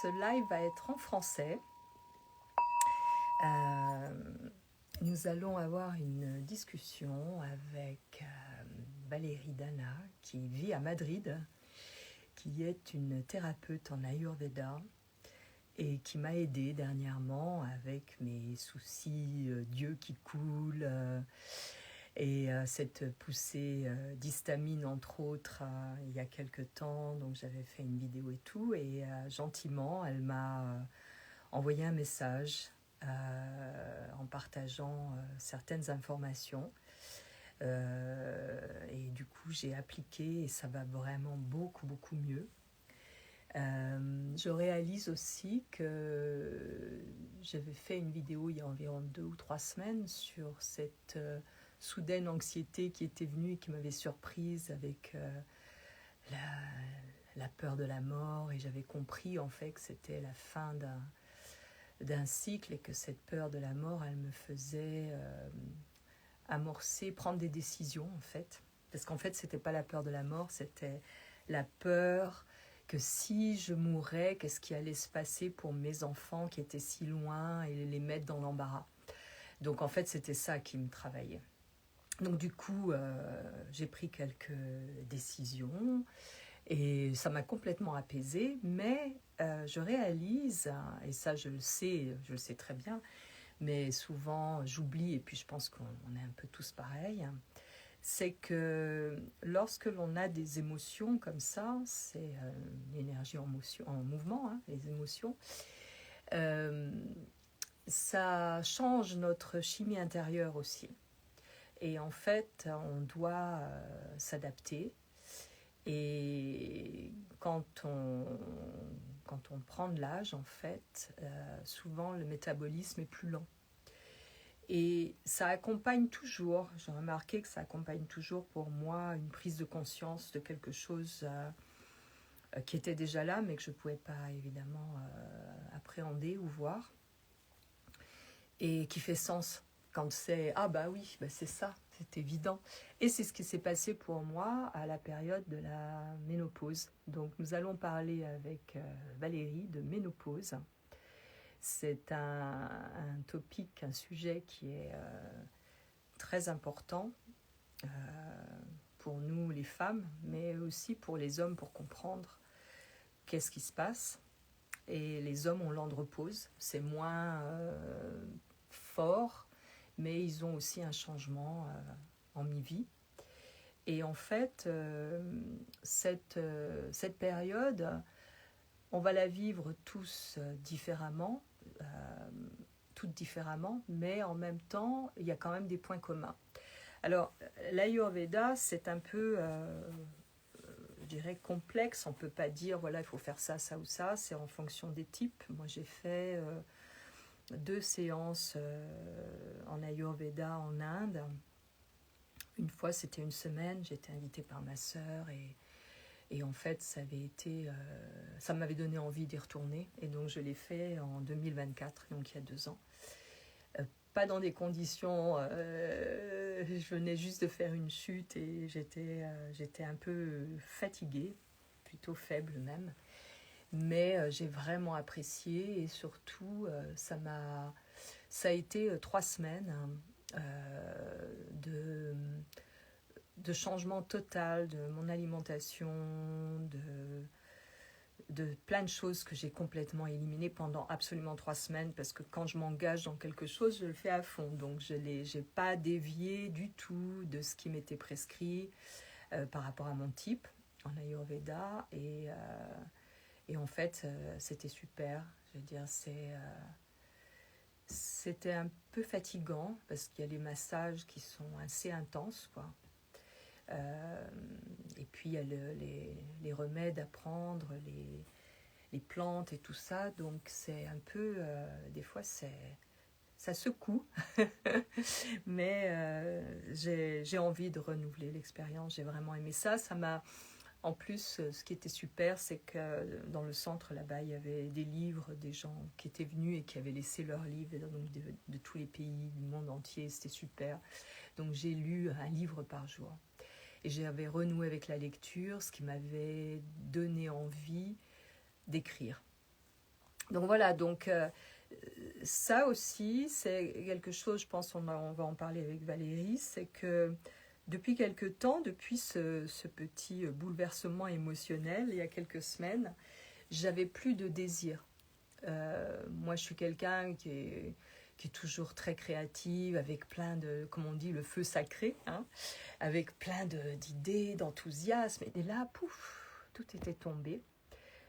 ce live va être en français. Nous allons avoir une discussion avec Valérie Dana, qui vit à Madrid, qui est une thérapeute en Ayurveda et qui m'a aidée dernièrement avec mes soucis d'yeux qui coulent et cette poussée d'histamine entre autres il y a quelque temps. Donc j'avais fait une vidéo et tout, et gentiment elle m'a envoyé un message en partageant certaines informations. Et du coup j'ai appliqué et ça va vraiment beaucoup mieux. Je réalise aussi que j'avais fait une vidéo il y a environ 2 ou 3 semaines sur cette soudaine anxiété qui était venue et qui m'avait surprise avec la peur de la mort, et j'avais compris en fait que c'était la fin d'un cycle et que cette peur de la mort elle me faisait amorcer, prendre des décisions en fait, parce qu'en fait c'était pas la peur de la mort, c'était la peur que si je mourais, qu'est-ce qui allait se passer pour mes enfants qui étaient si loin et les mettre dans l'embarras. Donc en fait c'était ça qui me travaillait. Donc du coup j'ai pris quelques décisions et ça m'a complètement apaisée, mais je réalise, et ça je le sais très bien, mais souvent j'oublie, et puis je pense qu'on est un peu tous pareils, c'est que lorsque l'on a des émotions comme ça, c'est l'énergie en mouvement, hein, les émotions, ça change notre chimie intérieure aussi. Et en fait, on doit s'adapter. Et quand on prend de l'âge, en fait, souvent le métabolisme est plus lent. Et ça accompagne toujours, j'ai remarqué que ça accompagne toujours pour moi une prise de conscience de quelque chose qui était déjà là, mais que je ne pouvais pas évidemment appréhender ou voir, et qui fait sens quand c'est « Ah bah oui, bah c'est ça, c'est évident ». Et c'est ce qui s'est passé pour moi à la période de la ménopause. Donc nous allons parler avec Valérie de ménopause. C'est un topic, un sujet qui est très important pour nous les femmes, mais aussi pour les hommes, pour comprendre qu'est-ce qui se passe. Et les hommes ont l'andropause, c'est moins fort, mais ils ont aussi un changement en mi-vie. Et en fait, cette période, on va la vivre tous différemment, toutes différemment, mais en même temps, il y a quand même des points communs. Alors, l'Ayurveda, c'est un peu, je dirais, complexe. On ne peut pas dire, voilà, il faut faire ça, ça ou ça. C'est en fonction des types. Moi, j'ai fait 2 séances en Ayurveda en Inde. Une fois, c'était une semaine. J'étais invitée par ma sœur et en fait, ça m'avait donné envie d'y retourner. Et donc, je l'ai fait en 2024, donc il y a 2 ans. Pas dans des conditions... je venais juste de faire une chute et j'étais un peu fatiguée, plutôt faible même. Mais j'ai vraiment apprécié, et surtout, ça a été 3 semaines de changement total de mon alimentation, de plein de choses que j'ai complètement éliminées pendant absolument 3 semaines, parce que quand je m'engage dans quelque chose, je le fais à fond. Donc je n'ai pas dévié du tout de ce qui m'était prescrit par rapport à mon type en Ayurveda. Et en fait, c'était super. Je veux dire, c'était un peu fatigant, parce qu'il y a les massages qui sont assez intenses, quoi. Et puis il y a les remèdes à prendre, les plantes et tout ça, donc c'est un peu, des fois ça secoue, mais j'ai envie de renouveler l'expérience, j'ai vraiment aimé ça. En plus, ce qui était super, c'est que dans le centre là-bas, il y avait des livres, des gens qui étaient venus et qui avaient laissé leurs livres, donc de tous les pays du monde entier, c'était super. Donc j'ai lu un livre par jour. Et j'avais renoué avec la lecture, ce qui m'avait donné envie d'écrire. Donc voilà, donc ça aussi, c'est quelque chose, je pense on va en parler avec Valérie, c'est que depuis quelque temps, depuis ce petit bouleversement émotionnel, il y a quelques semaines, j'avais plus de désir. Moi, je suis quelqu'un qui est toujours très créative, avec plein de, comme on dit, le feu sacré, hein, avec plein d'idées, d'enthousiasme. Et là, pouf, tout était tombé.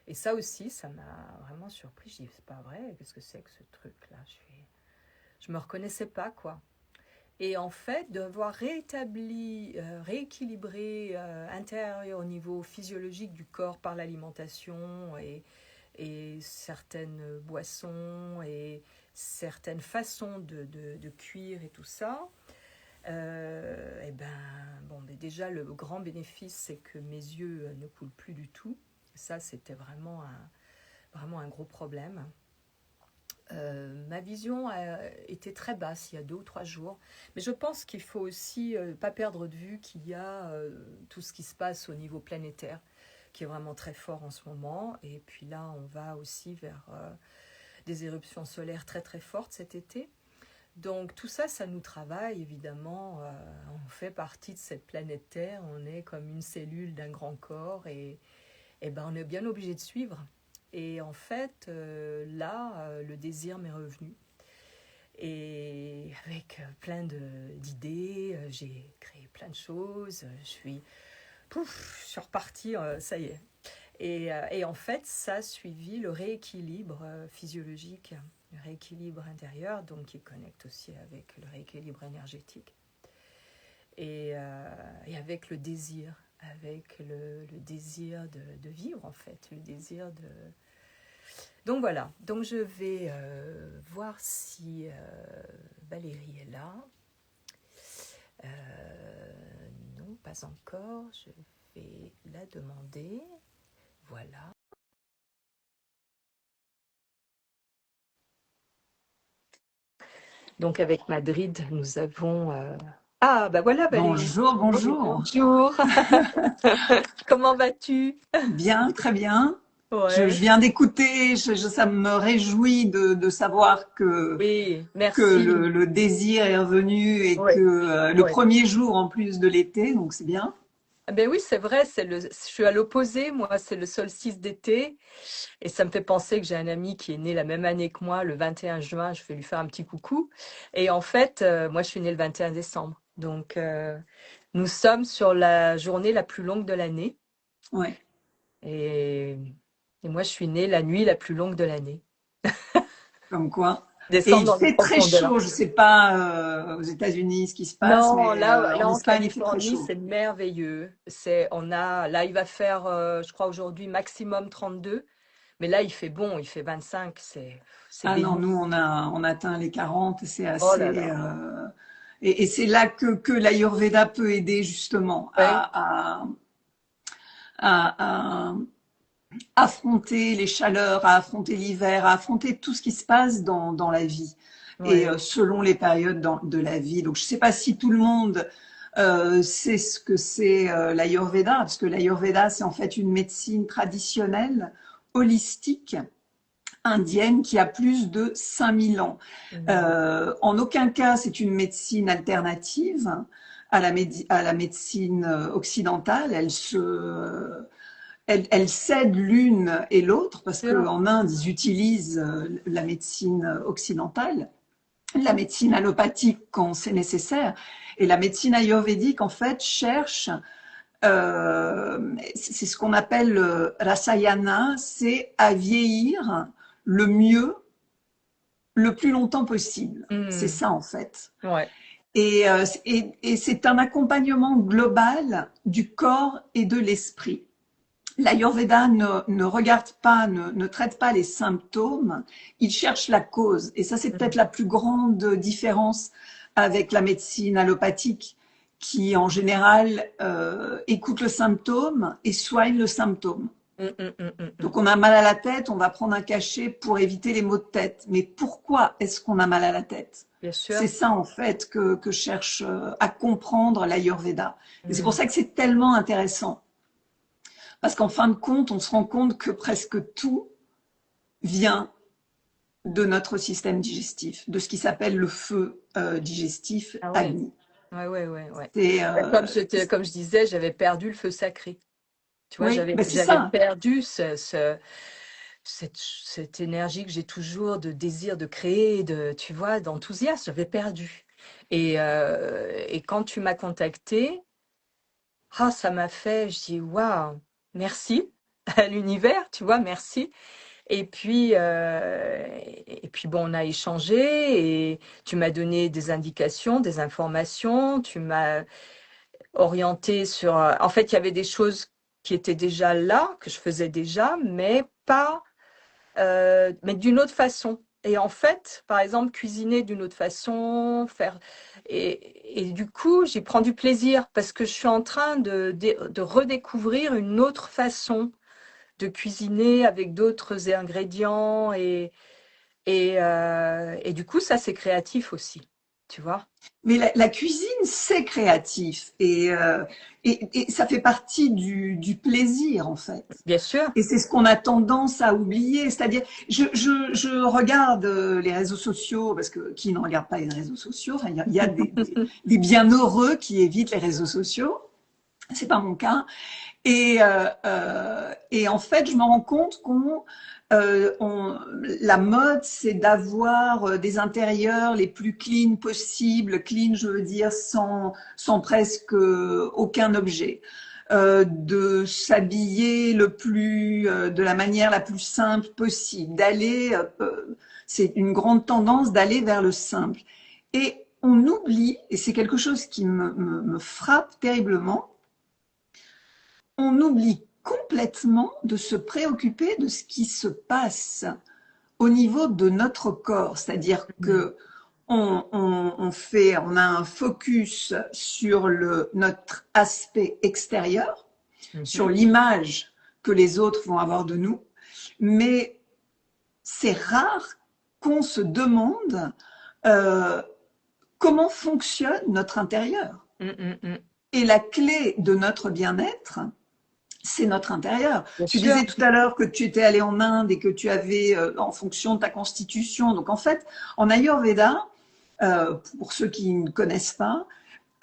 Et ça aussi, ça m'a vraiment surpris. Je dis, c'est pas vrai, qu'est-ce que c'est que ce truc-là? Je me reconnaissais pas, quoi. Et en fait, devoir rééquilibrer intérieur au niveau physiologique du corps par l'alimentation et certaines boissons et certaines façons de cuire et tout ça, et ben, bon, mais déjà, le grand bénéfice, c'est que mes yeux ne coulent plus du tout. Ça, c'était vraiment un gros problème. Ma vision était très basse il y a 2 ou 3 jours. Mais je pense qu'il faut aussi pas perdre de vue qu'il y a tout ce qui se passe au niveau planétaire, qui est vraiment très fort en ce moment. Et puis là, on va aussi vers des éruptions solaires très très fortes cet été. Donc tout ça, ça nous travaille évidemment. On fait partie de cette planète Terre. On est comme une cellule d'un grand corps et ben, on est bien obligé de suivre. Et en fait, là, le désir m'est revenu. Et avec plein d'idées, j'ai créé plein de choses. Je suis repartie, ça y est. Et en fait, ça a suivi le rééquilibre physiologique, le rééquilibre intérieur, donc qui connecte aussi avec le rééquilibre énergétique. Et avec le désir, avec le désir de vivre, en fait, le désir de... Donc voilà, donc je vais voir si Valérie est là. Non, pas encore, je vais la demander. Voilà. Donc avec Madrid, nous avons... Ah, bah voilà Valérie. Bonjour, bonjour. Bonjour. Comment vas-tu? Bien, très bien. Je Ouais. viens d'écouter, ça me réjouit de savoir Oui, que merci. le désir est revenu et Oui, que le oui. premier jour en plus de l'été, donc c'est bien. Ah ben oui, c'est vrai, je suis à l'opposé, moi, c'est le solstice d'été. Et ça me fait penser que j'ai un ami qui est né la même année que moi, le 21 juin, je vais lui faire un petit coucou. Et en fait, moi, je suis née le 21 décembre. Donc, nous sommes sur la journée la plus longue de l'année. Ouais, Et, et moi, je suis née la nuit la plus longue de l'année. comme quoi. Et Descendre il dans les fait très profondeurs. chaud, je sais pas aux États-Unis ce qui se passe, Non, mais là en en Espagne il fait très Californie, chaud. c'est merveilleux. Là, il va faire, je crois aujourd'hui maximum 32, mais là, il fait bon, il fait 25, c'est Ah non, béni. nous on atteint les 40, c'est Oh là assez. là. Et c'est là que l'Ayurveda peut aider justement Ouais, à affronter les chaleurs, à affronter l'hiver, à affronter tout ce qui se passe dans la vie et ouais. selon les périodes de la vie. Donc je ne sais pas si tout le monde sait ce que c'est l'Ayurveda, parce que l'Ayurveda c'est en fait une médecine traditionnelle, holistique, indienne qui a plus de 5000 ans. Mhm. En aucun cas c'est une médecine alternative à la médecine occidentale. Elles cèdent l'une et l'autre parce Sûr. qu'en Inde, ils utilisent la médecine occidentale, la médecine allopathique quand c'est nécessaire, et la médecine ayurvédique, en fait, cherche, c'est ce qu'on appelle le rasayana, c'est à vieillir le mieux, le plus longtemps possible. C'est Mhm. ça, en fait. Ouais. Et c'est un accompagnement global du corps et de l'esprit. L'Ayurveda ne regarde pas, ne traite pas les symptômes, il cherche la cause. Et ça, c'est peut-être Mhm. la plus grande différence avec la médecine allopathique, qui en général écoute le symptôme et soigne le symptôme. Donc, on a mal à la tête, on va prendre un cachet pour éviter les maux de tête. Mais pourquoi est-ce qu'on a mal à la tête? Bien sûr. C'est ça, en fait, que cherche à comprendre l'Ayurveda. Et c'est pour Mm. ça que c'est tellement intéressant. Parce qu'en fin de compte, on se rend compte que presque tout vient de notre système digestif, de ce qui s'appelle le feu digestif Ah ouais. Agni. Ouais, ouais, ouais, ouais. C'est, Comme je disais, j'avais perdu le feu sacré. Tu vois, oui, ben c'est j'avais ça. perdu cette énergie que j'ai toujours de désir de créer, tu vois, d'enthousiasme. J'avais perdu. Et quand tu m'as contacté, ah, ça m'a fait, je dis, waouh, merci à l'univers, tu vois, merci. Et puis bon, on a échangé et tu m'as donné des indications, des informations, tu m'as orienté sur. En fait, il y avait des choses qui étaient déjà là, que je faisais déjà, mais pas, mais d'une autre façon. Et en fait, par exemple, cuisiner d'une autre façon, faire. Et du coup, j'y prends du plaisir parce que je suis en train de redécouvrir une autre façon de cuisiner avec d'autres ingrédients et du coup, ça, c'est créatif aussi, tu vois? Mais la cuisine, c'est créatif et ça fait partie du plaisir, en fait. Bien sûr. Et c'est ce qu'on a tendance à oublier. C'est-à-dire, je regarde les réseaux sociaux, parce que qui ne regarde pas les réseaux sociaux? Enfin, il y a des bienheureux qui évitent les réseaux sociaux. C'est pas mon cas. Et en fait, je me rends compte la mode, c'est d'avoir des intérieurs les plus clean possibles. Clean, je veux dire, sans presque aucun objet. De s'habiller de la manière la plus simple possible. C'est une grande tendance d'aller vers le simple. Et on oublie, et c'est quelque chose qui me frappe terriblement, on oublie complètement de se préoccuper de ce qui se passe au niveau de notre corps. C'est-à-dire Mhm. que on a un focus sur notre aspect extérieur, sur Mhm. l'image que les autres vont avoir de nous, mais c'est rare qu'on se demande euh, comment fonctionne notre intérieur. Mm, mm. Et la clé de notre bien-être, c'est notre intérieur. Bien Tu sûr. disais tout à l'heure que tu étais allé en Inde et que tu avais, en fonction de ta constitution. Donc en fait, en Ayurveda, pour ceux qui ne connaissent pas,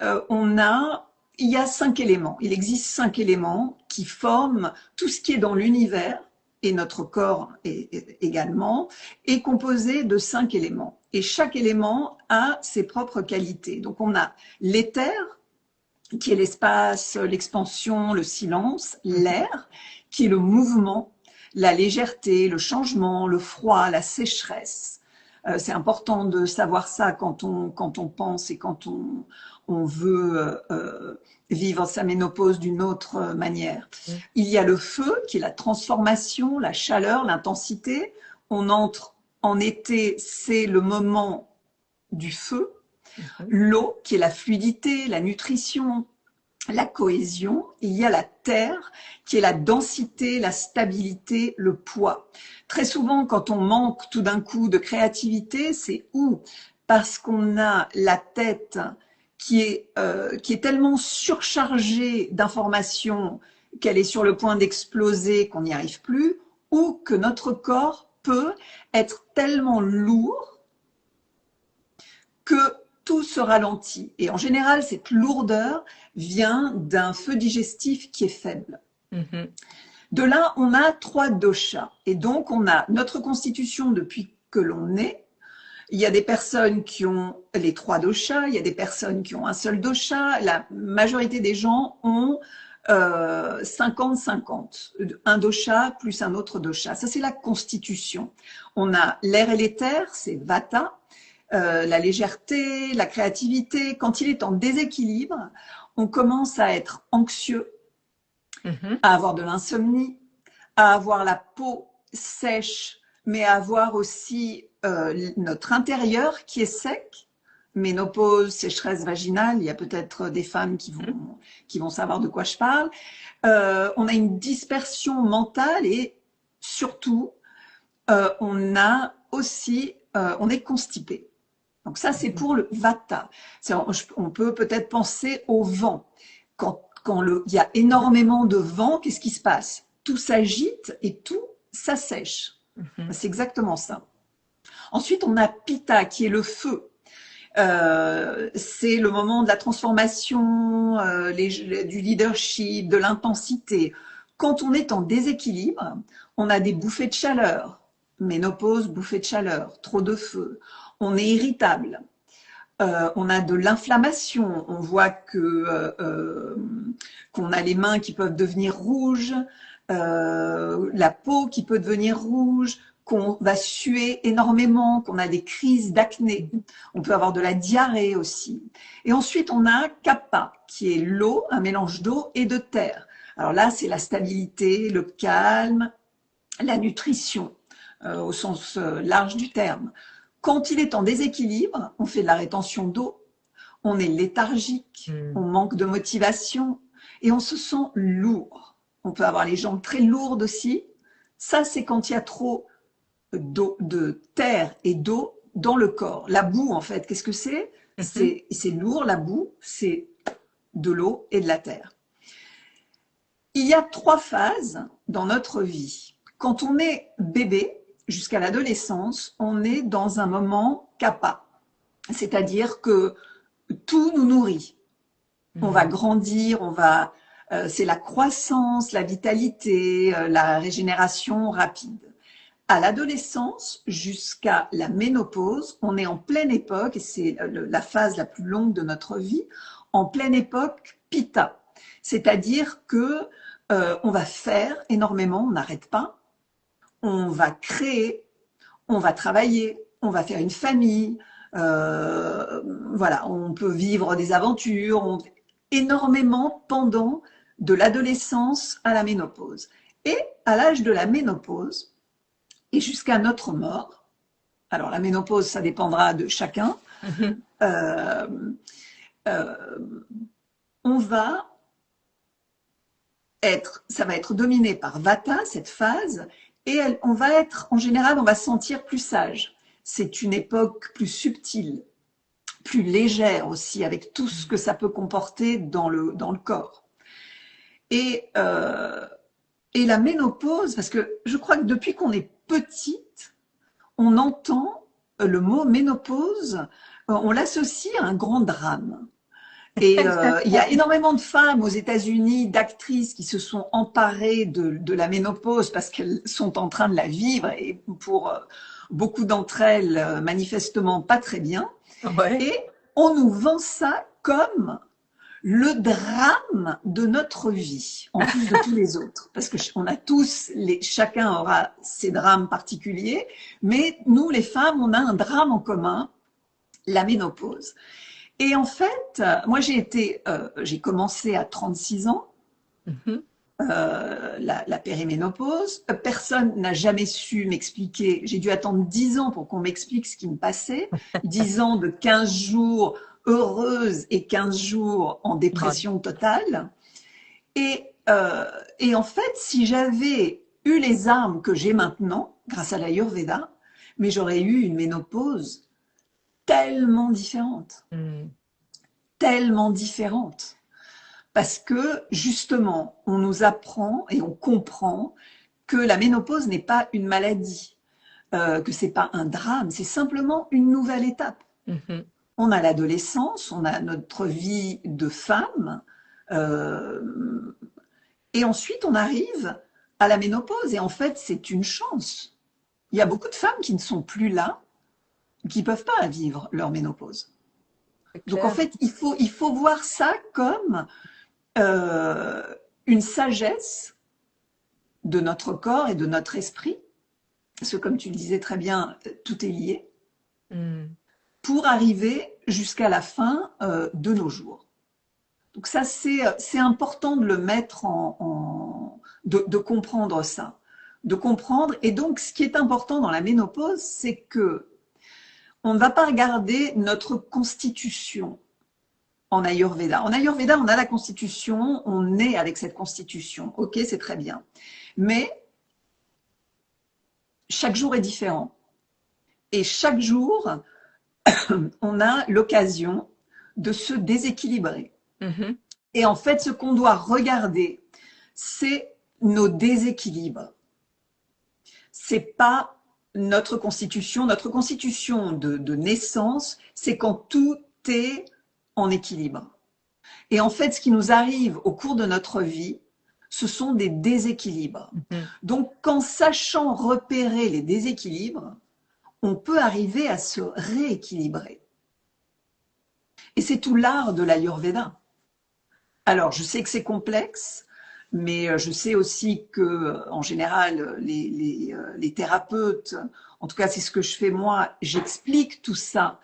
il y a 5 éléments. Il existe 5 éléments qui forment tout ce qui est dans l'univers, et notre corps également, est composé de 5 éléments. Et chaque élément a ses propres qualités. Donc on a l'éther, qui est l'espace, l'expansion, le silence, Mhm. l'air, qui est le mouvement, la légèreté, le changement, le froid, la sécheresse. C'est important de savoir ça quand on pense et quand on veut vivre sa ménopause d'une autre manière. Mhm. Il y a le feu, qui est la transformation, la chaleur, l'intensité. On entre en été, c'est le moment du feu. Mhm. L'eau, qui est la fluidité, la nutrition, la cohésion. Il y a la terre, qui est la densité, la stabilité, le poids. Très souvent, quand on manque tout d'un coup de créativité, c'est où? Parce qu'on a la tête qui est tellement surchargée d'informations qu'elle est sur le point d'exploser, qu'on n'y arrive plus, ou que notre corps peut être tellement lourd que tout se ralentit. Et en général, cette lourdeur vient d'un feu digestif qui est faible. Mhm. De là, on a 3 doshas. Et donc, on a notre constitution depuis que l'on est. Il y a des personnes qui ont les 3 doshas, il y a des personnes qui ont un seul dosha. La majorité des gens ont 50-50, un dosha plus un autre dosha. Ça, c'est la constitution. On a l'air et l'éther, c'est vata. La légèreté, la créativité. Quand il est en déséquilibre, on commence à être anxieux, Mhm. à avoir de l'insomnie, à avoir la peau sèche, mais à avoir aussi notre intérieur qui est sec. ménopause, sécheresse vaginale. Il y a peut-être des femmes qui vont savoir de quoi je parle. On a une dispersion mentale et surtout, on a aussi, on est constipé. Donc ça, c'est pour le vata. On peut peut-être penser au vent. Quand il y a énormément de vent, qu'est-ce qui se passe? Tout s'agite et tout s'assèche. C'est exactement ça. Ensuite, on a Pitta, qui est le feu. C'est le moment de la transformation, du leadership, de l'intensité. Quand on est en déséquilibre, on a des bouffées de chaleur. Ménopause, bouffée de chaleur, trop de feu. On est irritable. On a de l'inflammation. On voit qu'on a les mains qui peuvent devenir rouges, la peau qui peut devenir rouge, qu'on va suer énormément, qu'on a des crises d'acné. On peut avoir de la diarrhée aussi. Et ensuite, on a Kapha, qui est l'eau, un mélange d'eau et de terre. Alors là, c'est la stabilité, le calme, la nutrition, au sens large du terme. Quand il est en déséquilibre, on fait de la rétention d'eau, on est léthargique, on manque de motivation et on se sent lourd. On peut avoir les jambes très lourdes aussi. Ça, c'est quand il y a trop d'eau, de terre et d'eau dans le corps. La boue, en fait, qu'est-ce que c'est? C'est lourd, la boue, c'est de l'eau et de la terre. Il y a 3 phases dans notre vie. Quand on est bébé, jusqu'à l'adolescence, on est dans un moment kapha, c'est-à-dire que tout nous nourrit. On va grandir, c'est la croissance, la vitalité, la régénération rapide. À l'adolescence, jusqu'à la ménopause, on est en pleine époque, et c'est la phase la plus longue de notre vie, en pleine époque pitta, c'est-à-dire que on va faire énormément, on n'arrête pas. On va créer, on va travailler, on va faire une famille, voilà, on peut vivre des aventures, énormément pendant de l'adolescence à la ménopause. Et à l'âge de la ménopause, et jusqu'à notre mort, alors la ménopause, ça dépendra de chacun, ça va être dominé par Vata, cette phase, et en général, on va se sentir plus sage. C'est une époque plus subtile, plus légère aussi, avec tout ce que ça peut comporter dans le corps. Et la ménopause, parce que je crois que depuis qu'on est petite, on entend le mot ménopause, on l'associe à un grand drame. Et il y a énormément de femmes aux États-Unis, d'actrices qui se sont emparées de la ménopause parce qu'elles sont en train de la vivre et pour beaucoup d'entre elles, manifestement pas très bien. Ouais. Et on nous vend ça comme le drame de notre vie, en plus de tous les autres. Parce que on a tous, chacun aura ses drames particuliers, mais nous, les femmes, on a un drame en commun, la ménopause. Et en fait, moi j'ai commencé à 36 ans, la périménopause. Personne n'a jamais su m'expliquer. J'ai dû attendre 10 ans pour qu'on m'explique ce qui me passait. 10 ans de 15 jours heureuse et 15 jours en dépression totale. Et en fait, si j'avais eu les armes que j'ai maintenant, grâce à l'Ayurveda, mais j'aurais eu une ménopause tellement différente. Tellement différente. Parce que, justement, on nous apprend et on comprend que la ménopause n'est pas une maladie, que c'est pas un drame, c'est simplement une nouvelle étape. On a l'adolescence, on a notre vie de femme, et ensuite on arrive à la ménopause. Et en fait, c'est une chance. Il y a beaucoup de femmes qui ne sont plus là, qui ne peuvent pas vivre leur ménopause. Donc en fait, il faut voir ça comme une sagesse de notre corps et de notre esprit, parce que comme tu le disais très bien, tout est lié, pour arriver jusqu'à la fin de nos jours. Donc ça, c'est important de le mettre de comprendre ça, de comprendre. Et donc, ce qui est important dans la ménopause, c'est que on ne va pas regarder notre constitution en Ayurveda. En Ayurveda, on a la constitution, on est avec cette constitution. Ok, c'est très bien. Mais chaque jour est différent. Et chaque jour, on a l'occasion de se déséquilibrer. Mhm. Et en fait, ce qu'on doit regarder, c'est nos déséquilibres. C'est pas notre constitution. Notre constitution de naissance, c'est quand tout est en équilibre. Et en fait, ce qui nous arrive au cours de notre vie, ce sont des déséquilibres. Mhm. Donc, qu'en sachant repérer les déséquilibres, on peut arriver à se rééquilibrer. Et c'est tout l'art de l'Ayurveda. Alors, je sais que c'est complexe, mais je sais aussi que, en général, les thérapeutes, en tout cas, c'est ce que je fais moi, j'explique tout ça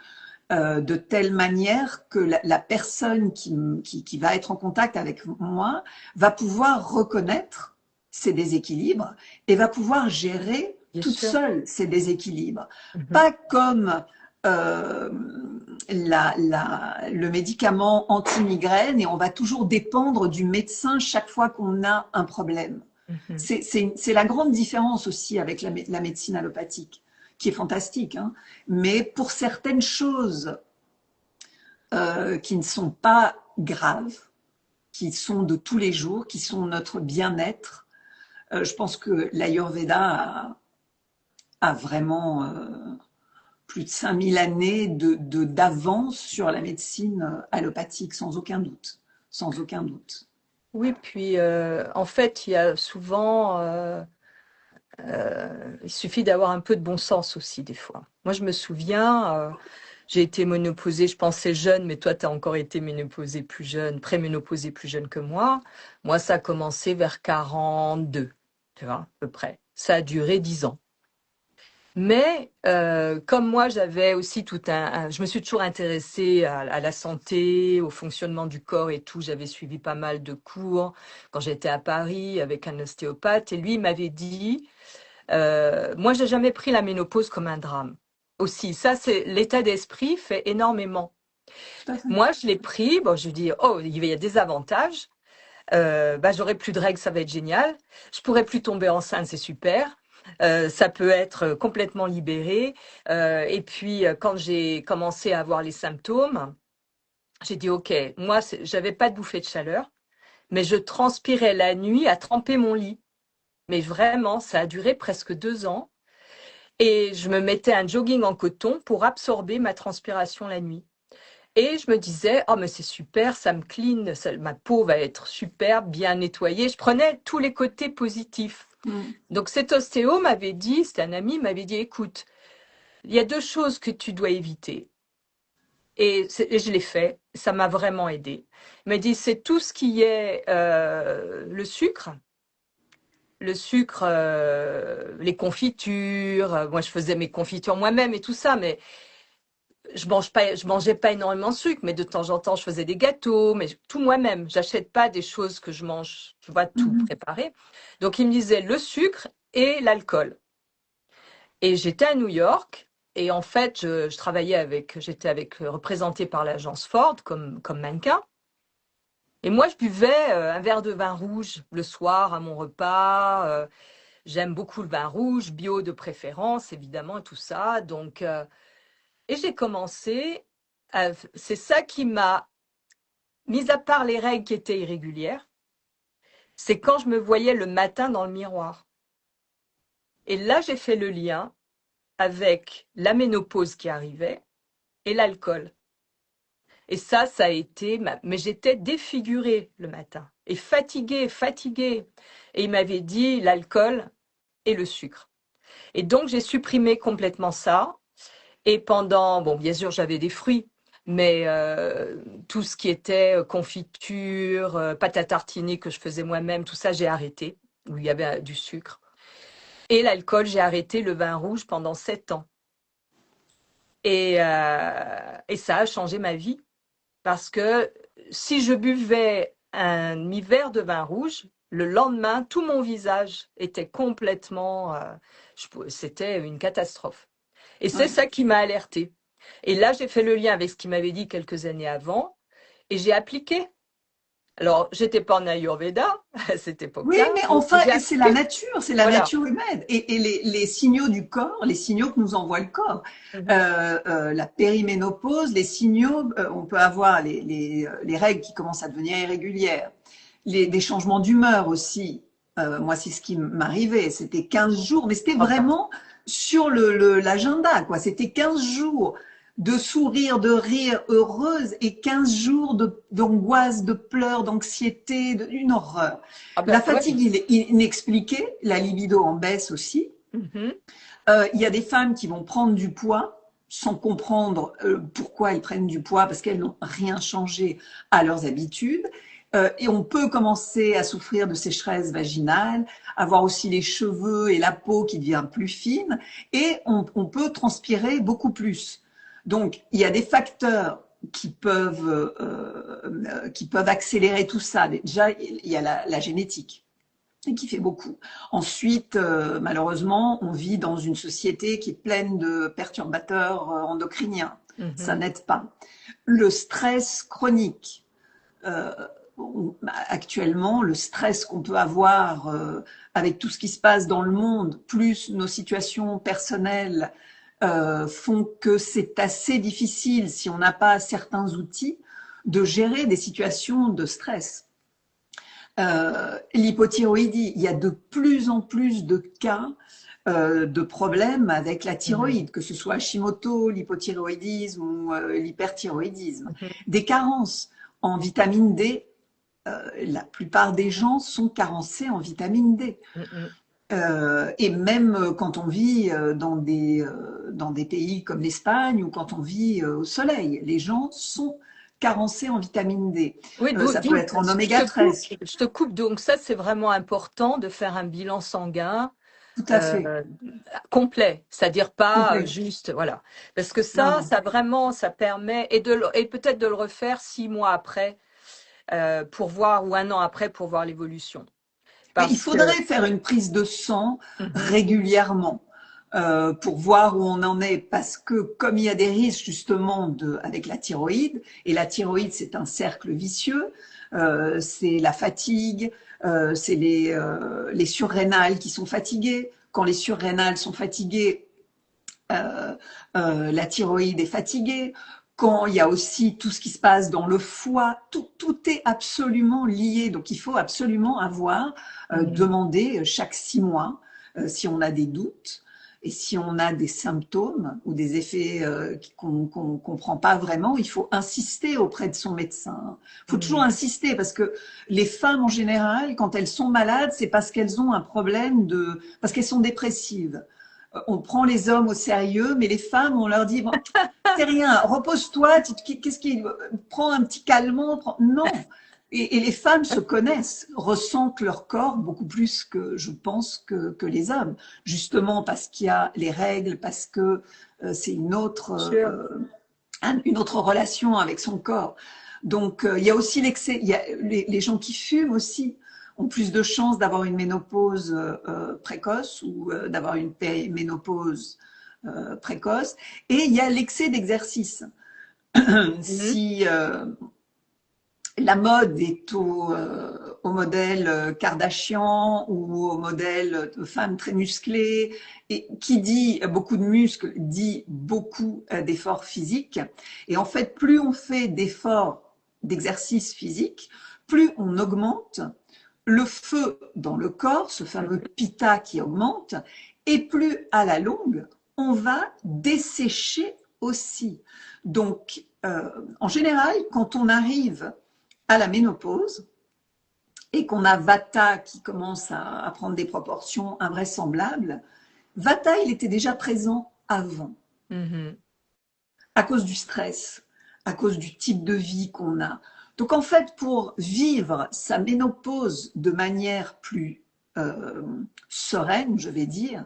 de telle manière que la personne qui va être en contact avec moi va pouvoir reconnaître ces déséquilibres et va pouvoir gérer Bien toute sûr. seule ces déséquilibres. Mhm. Pas comme euh, le médicament anti-migraine et on va toujours dépendre du médecin chaque fois qu'on a un problème. Mhm. C'est la grande différence aussi avec la médecine allopathique, qui est fantastique, hein. Mais pour certaines choses qui ne sont pas graves, qui sont de tous les jours, qui sont notre bien-être, je pense que l'Ayurveda a vraiment plus de 5000 années d'avance sur la médecine allopathique, sans aucun doute. Sans aucun doute. Oui, puis en fait, il y a souvent, il suffit d'avoir un peu de bon sens aussi des fois. Moi, je me souviens, j'ai été ménopausée, je pensais jeune, mais toi, tu as encore été ménopausée plus jeune, préménopausée plus jeune que moi. Moi, ça a commencé vers 42, tu vois, à peu près. Ça a duré 10 ans. Mais comme moi, j'avais aussi je me suis toujours intéressée à la santé, au fonctionnement du corps et tout. J'avais suivi pas mal de cours quand j'étais à Paris avec un ostéopathe. Et lui, il m'avait dit, moi, j'ai jamais pris la ménopause comme un drame. Aussi, ça, c'est l'état d'esprit fait énormément. Tout à fait. Moi, je l'ai pris. Bon, je dis, oh, il y a des avantages. Bah, j'aurai plus de règles, ça va être génial. Je pourrai plus tomber enceinte, c'est super. Ça peut être complètement libéré. Et puis, quand j'ai commencé à avoir les symptômes, j'ai dit, OK, moi, j'avais pas de bouffée de chaleur, mais je transpirais la nuit à tremper mon lit. Mais vraiment, ça a duré presque 2 ans. Et je me mettais un jogging en coton pour absorber ma transpiration la nuit. Et je me disais, oh, mais c'est super, ça me clean, ma peau va être super, bien nettoyée. Je prenais tous les côtés positifs. Mm. Donc cet ostéo m'avait dit, c'était un ami, m'avait dit, écoute, il y a 2 choses que tu dois éviter. Et je l'ai fait, ça m'a vraiment aidé. Il m'a dit, c'est tout ce qui est le sucre. Le sucre, les confitures. Moi, je faisais mes confitures moi-même et tout ça, mais je mangeais pas énormément de sucre, mais de temps en temps, je faisais des gâteaux, mais tout moi-même. J'achète pas des choses que je mange, tu vois, tout Mhm. préparé. Donc, il me disait le sucre et l'alcool. Et j'étais à New York. Et en fait, j'étais représentée par l'agence Ford comme mannequin. Et moi, je buvais un verre de vin rouge le soir à mon repas. J'aime beaucoup le vin rouge, bio de préférence, évidemment, et tout ça. Donc, et j'ai commencé, c'est ça qui m'a, mis à part les règles qui étaient irrégulières, c'est quand je me voyais le matin dans le miroir. Et là, j'ai fait le lien avec la ménopause qui arrivait et l'alcool. Et ça a été, mais j'étais défigurée le matin et fatiguée, fatiguée. Et il m'avait dit l'alcool et le sucre. Et donc, j'ai supprimé complètement ça. Et bon, bien sûr, j'avais des fruits, mais tout ce qui était confiture, pâte à tartiner que je faisais moi-même, tout ça, j'ai arrêté, où il y avait du sucre. Et l'alcool, j'ai arrêté le vin rouge pendant 7 ans. Et ça a changé ma vie, parce que si je buvais un demi-verre de vin rouge, le lendemain, tout mon visage était complètement... c'était une catastrophe. Et c'est Ouais. ça qui m'a alertée. Et là, j'ai fait le lien avec ce qu'il m'avait dit quelques années avant et j'ai appliqué. Alors, j'étais pas en Ayurveda à cette Oui, époque-là, mais mais enfin, j'ai appliqué. c'est la Voilà. nature humaine. Et les signaux du corps, les signaux que nous envoie le corps, Mhm. la périménopause, les signaux, on peut avoir les règles qui commencent à devenir irrégulières, des changements d'humeur aussi. Moi, c'est ce qui m'arrivait. C'était 15 jours, mais c'était Ah bah, vraiment sur l'agenda, quoi. C'était 15 jours de sourire, de rire heureuse et 15 jours d'angoisse, de pleurs, d'anxiété, une horreur. ah bah, La ouais. fatigue inexpliquée, la libido en baisse aussi. Mhm. Il y a des femmes qui vont prendre du poids sans comprendre pourquoi elles prennent du poids parce qu'elles n'ont rien changé à leurs habitudes. Et on peut commencer à souffrir de sécheresse vaginale, avoir aussi les cheveux et la peau qui devient plus fine, et on peut transpirer beaucoup plus. Donc, il y a des facteurs qui peuvent accélérer tout ça. Déjà, il y a la génétique et qui fait beaucoup. Ensuite, malheureusement, on vit dans une société qui est pleine de perturbateurs endocriniens. Ça Mhm. n'aide pas. Le stress chronique. Euh, Actuellement, le stress qu'on peut avoir avec tout ce qui se passe dans le monde, plus nos situations personnelles, font que c'est assez difficile, si on n'a pas certains outils, de gérer des situations de stress. L'hypothyroïdie, il y a de plus en plus de cas de problèmes avec la Mhm. thyroïde, que ce soit Hashimoto, l'hypothyroïdisme ou l'hyperthyroïdisme. Mhm. Des carences en vitamine D, la plupart des gens sont carencés en vitamine D. Mhm. Et même quand on vit dans des pays comme l'Espagne ou quand on vit au soleil, les gens sont carencés en vitamine D. Oui, Ça peut être en oméga 13. je te coupe. Donc ça, c'est vraiment important de faire un bilan sanguin Tout à fait. euh, complet, c'est-à-dire pas Complet. juste, voilà. Parce que Non, ça, non. ça vraiment, ça permet, et peut-être de le refaire 6 mois après pour voir, ou un an après pour voir l'évolution. Mais il Parce que, faudrait faire une prise de sang Mhm. régulièrement pour voir où on en est, parce que comme il y a des risques justement avec la thyroïde, et la thyroïde c'est un cercle vicieux, c'est la fatigue, c'est les surrénales qui sont fatiguées. Quand les surrénales sont fatiguées, euh, la thyroïde est fatiguée, quand il y a aussi tout ce qui se passe dans le foie, tout est absolument lié. Donc il faut absolument avoir Mhm. demandé chaque 6 mois si on a des doutes et si on a des symptômes ou des effets qu'on ne comprend pas vraiment, il faut insister auprès de son médecin. Il faut toujours Mhm. insister parce que les femmes en général, quand elles sont malades, c'est parce qu'elles ont un problème parce qu'elles sont dépressives. On prend les hommes au sérieux, mais les femmes, on leur dit, bon, c'est rien, repose-toi, qu'est-ce qui, prends un petit calmant, non. Et les femmes se connaissent, ressentent leur corps beaucoup plus que, je pense, que les hommes. Justement parce qu'il y a les règles, parce que c'est Sûr. une autre relation avec son corps. Donc, il y a aussi l'excès. Il y a les gens qui fument aussi ont plus de chances d'avoir une ménopause précoce ou d'avoir une ménopause précoce. Et il y a l'excès d'exercice. Mhm. Si la mode est au modèle Kardashian ou au modèle de femmes très musclées, et qui dit beaucoup de muscles dit beaucoup d'efforts physiques. Et en fait, plus on fait d'efforts d'exercice physique, plus on augmente le feu dans le corps, ce fameux Mhm. pitta qui augmente, et plus à la longue, on va dessécher aussi. Donc, en général, quand on arrive à la ménopause et qu'on a Vata qui commence à prendre des proportions invraisemblables, Vata, il était déjà présent avant, Mhm. à cause du stress, à cause du type de vie qu'on a. Donc en fait, pour vivre sa ménopause de manière plus euh, sereine, je vais dire,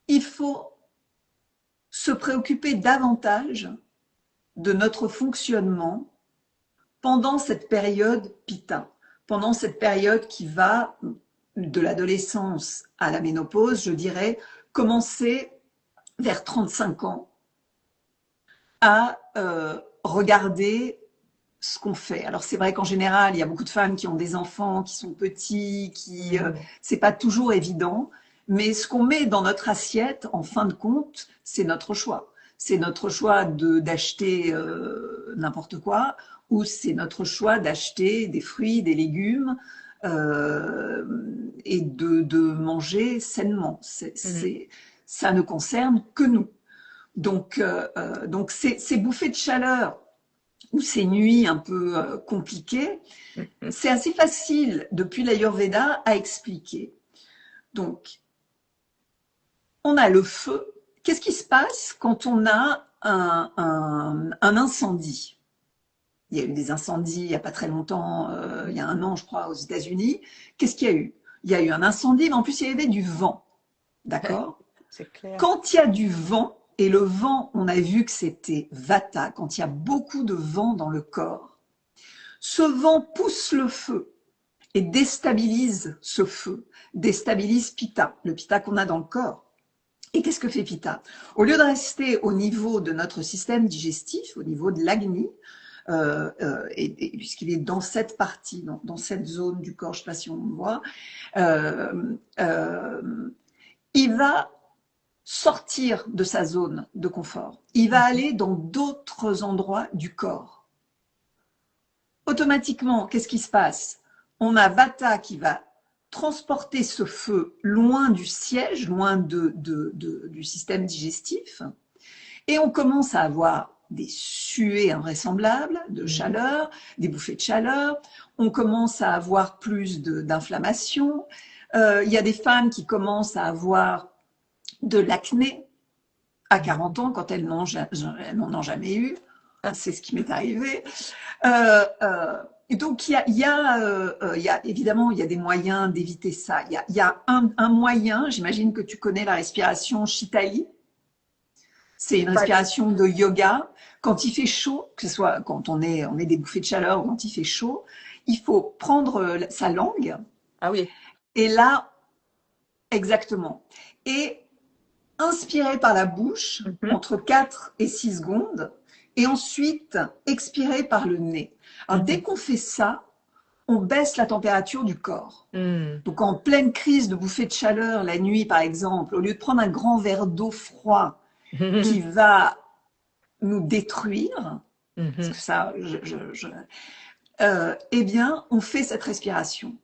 il faut se préoccuper davantage de notre fonctionnement pendant cette période Pitta, pendant cette période qui va de l'adolescence à la ménopause, je dirais, commencer vers 35 ans, à regarder ce qu'on fait. Alors c'est vrai qu'en général, il y a beaucoup de femmes qui ont des enfants, qui sont petits, qui c'est pas toujours évident, mais ce qu'on met dans notre assiette, en fin de compte, c'est notre choix. C'est notre choix d'acheter n'importe quoi, ou c'est notre choix d'acheter des fruits, des légumes, et de manger sainement. Ça ne concerne que nous. Donc ces bouffées de chaleur ou ces nuits un peu compliquées, c'est assez facile depuis l'Ayurveda à expliquer. Donc, on a le feu. Qu'est-ce qui se passe quand on a un incendie? Il y a eu des incendies il n'y a pas très longtemps, il y a un an, je crois, aux États-Unis. Qu'est-ce qu'il y a eu? Il y a eu un incendie, mais en plus, il y avait du vent. D'accord? C'est clair. Quand il y a du vent, et le vent, on a vu que c'était Vata, quand il y a beaucoup de vent dans le corps, ce vent pousse le feu et déstabilise ce feu, déstabilise Pitta, le Pitta qu'on a dans le corps. Et qu'est-ce que fait Pitta? Au lieu de rester au niveau de notre système digestif, au niveau de l'Agni, et puisqu'il est dans cette partie, dans cette zone du corps, je ne sais pas si on le voit, il va sortir de sa zone de confort. Il va aller dans d'autres endroits du corps. Automatiquement, qu'est-ce qui se passe? On a Vata qui va transporter ce feu loin du siège, loin du système digestif, et on commence à avoir des suées invraisemblables de chaleur, des bouffées de chaleur, on commence à avoir plus d'inflammation, il y a des femmes qui commencent à avoir de l'acné à 40 ans quand elles n'en ont jamais eu. C'est ce qui m'est arrivé. Et donc, évidemment, il y a des moyens d'éviter ça. Il y a un moyen, j'imagine que tu connais la respiration Shitali. C'est une respiration de yoga. Quand il fait chaud, que ce soit quand on est des bouffées de chaleur ou quand il fait chaud, il faut prendre sa langue. Ah oui. Et là, exactement. Et inspirer par la bouche entre 4 et 6 secondes et ensuite expirer par le nez. Alors, dès qu'on fait ça, on baisse la température du corps. Donc, en pleine crise de bouffée de chaleur, la nuit par exemple, au lieu de prendre un grand verre d'eau froid qui va nous détruire, parce que ça, eh bien, on fait cette respiration.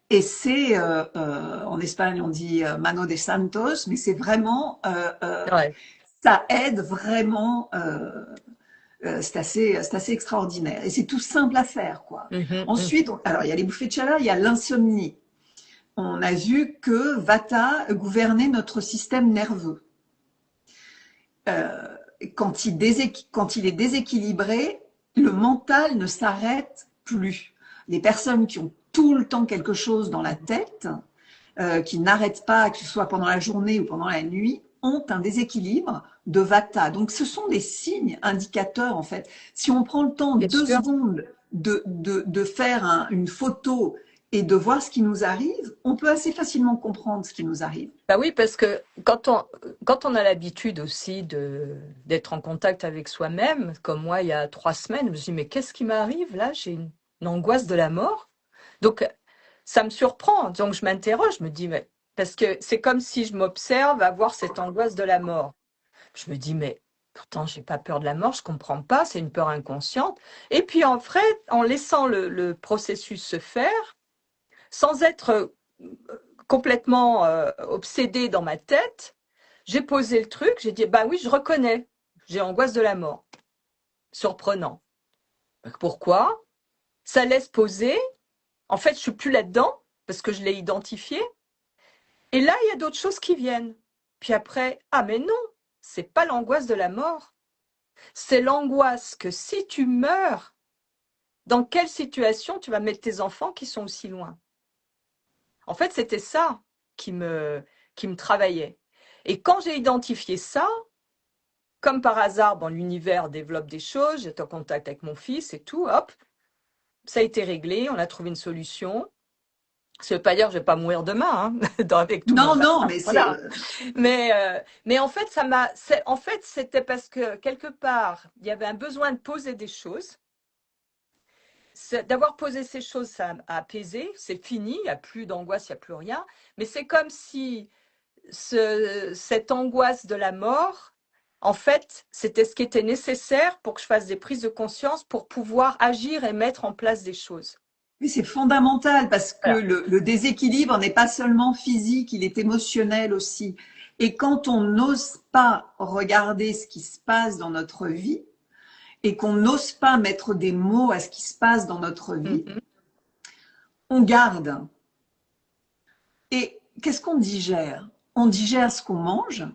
Et c'est, en Espagne, on dit mano de santos, mais c'est vraiment, ça aide vraiment, c'est assez extraordinaire. Et c'est tout simple à faire, quoi. Ensuite, alors il y a les bouffées de chaleur, il y a l'insomnie. On a vu que Vata gouvernait notre système nerveux. Quand il est déséquilibré, le mental ne s'arrête plus. Les personnes qui ont tout le temps quelque chose dans la tête, qui n'arrêtent pas, que ce soit pendant la journée ou pendant la nuit, ont un déséquilibre de Vata. Donc, ce sont des signes indicateurs, en fait. Si on prend le temps, 2 secondes, de faire une photo et de voir ce qui nous arrive, on peut assez facilement comprendre ce qui nous arrive. Bah oui, parce que quand on a l'habitude aussi d'être en contact avec soi-même, comme moi il y a 3 semaines, je me suis dit, mais qu'est-ce qui m'arrive là? J'ai une angoisse de la mort. Donc, ça me surprend. Donc, je m'interroge, je me dis, mais parce que c'est comme si je m'observe avoir cette angoisse de la mort. Je me dis, mais pourtant, j'ai pas peur de la mort, je comprends pas, c'est une peur inconsciente. Et puis, en fait, en laissant le processus se faire, sans être complètement obsédée dans ma tête, j'ai posé le truc, j'ai dit, bah oui, je reconnais, j'ai angoisse de la mort. Surprenant. Pourquoi? Ça laisse poser. En fait, je suis plus là-dedans parce que je l'ai identifié. Et là, il y a d'autres choses qui viennent. Puis après, ah mais non, c'est pas l'angoisse de la mort. C'est l'angoisse que si tu meurs, dans quelle situation tu vas mettre tes enfants qui sont aussi loin? En fait, c'était ça qui me travaillait. Et quand j'ai identifié ça, comme par hasard, bon, l'univers développe des choses, j'étais en contact avec mon fils et tout, hop, ça a été réglé, on a trouvé une solution. Ça veut pas dire que je vais pas mourir demain, hein, avec tout mon Non, non, bazar, mais c'est voilà. Mais en fait, en fait, c'était parce que quelque part, il y avait un besoin de poser des choses. D'avoir posé ces choses, ça a apaisé, c'est fini, il n'y a plus d'angoisse, il n'y a plus rien. Mais c'est comme si cette angoisse de la mort, en fait, c'était ce qui était nécessaire pour que je fasse des prises de conscience pour pouvoir agir et mettre en place des choses. oui, c'est fondamental parce que Voilà. le déséquilibre n'est pas seulement physique, il est émotionnel aussi. Et quand on n'ose pas regarder ce qui se passe dans notre vie et qu'on n'ose pas mettre des mots à ce qui se passe dans notre vie, Mhm. on garde. Et qu'est-ce qu'on digère? On digère ce qu'on mange,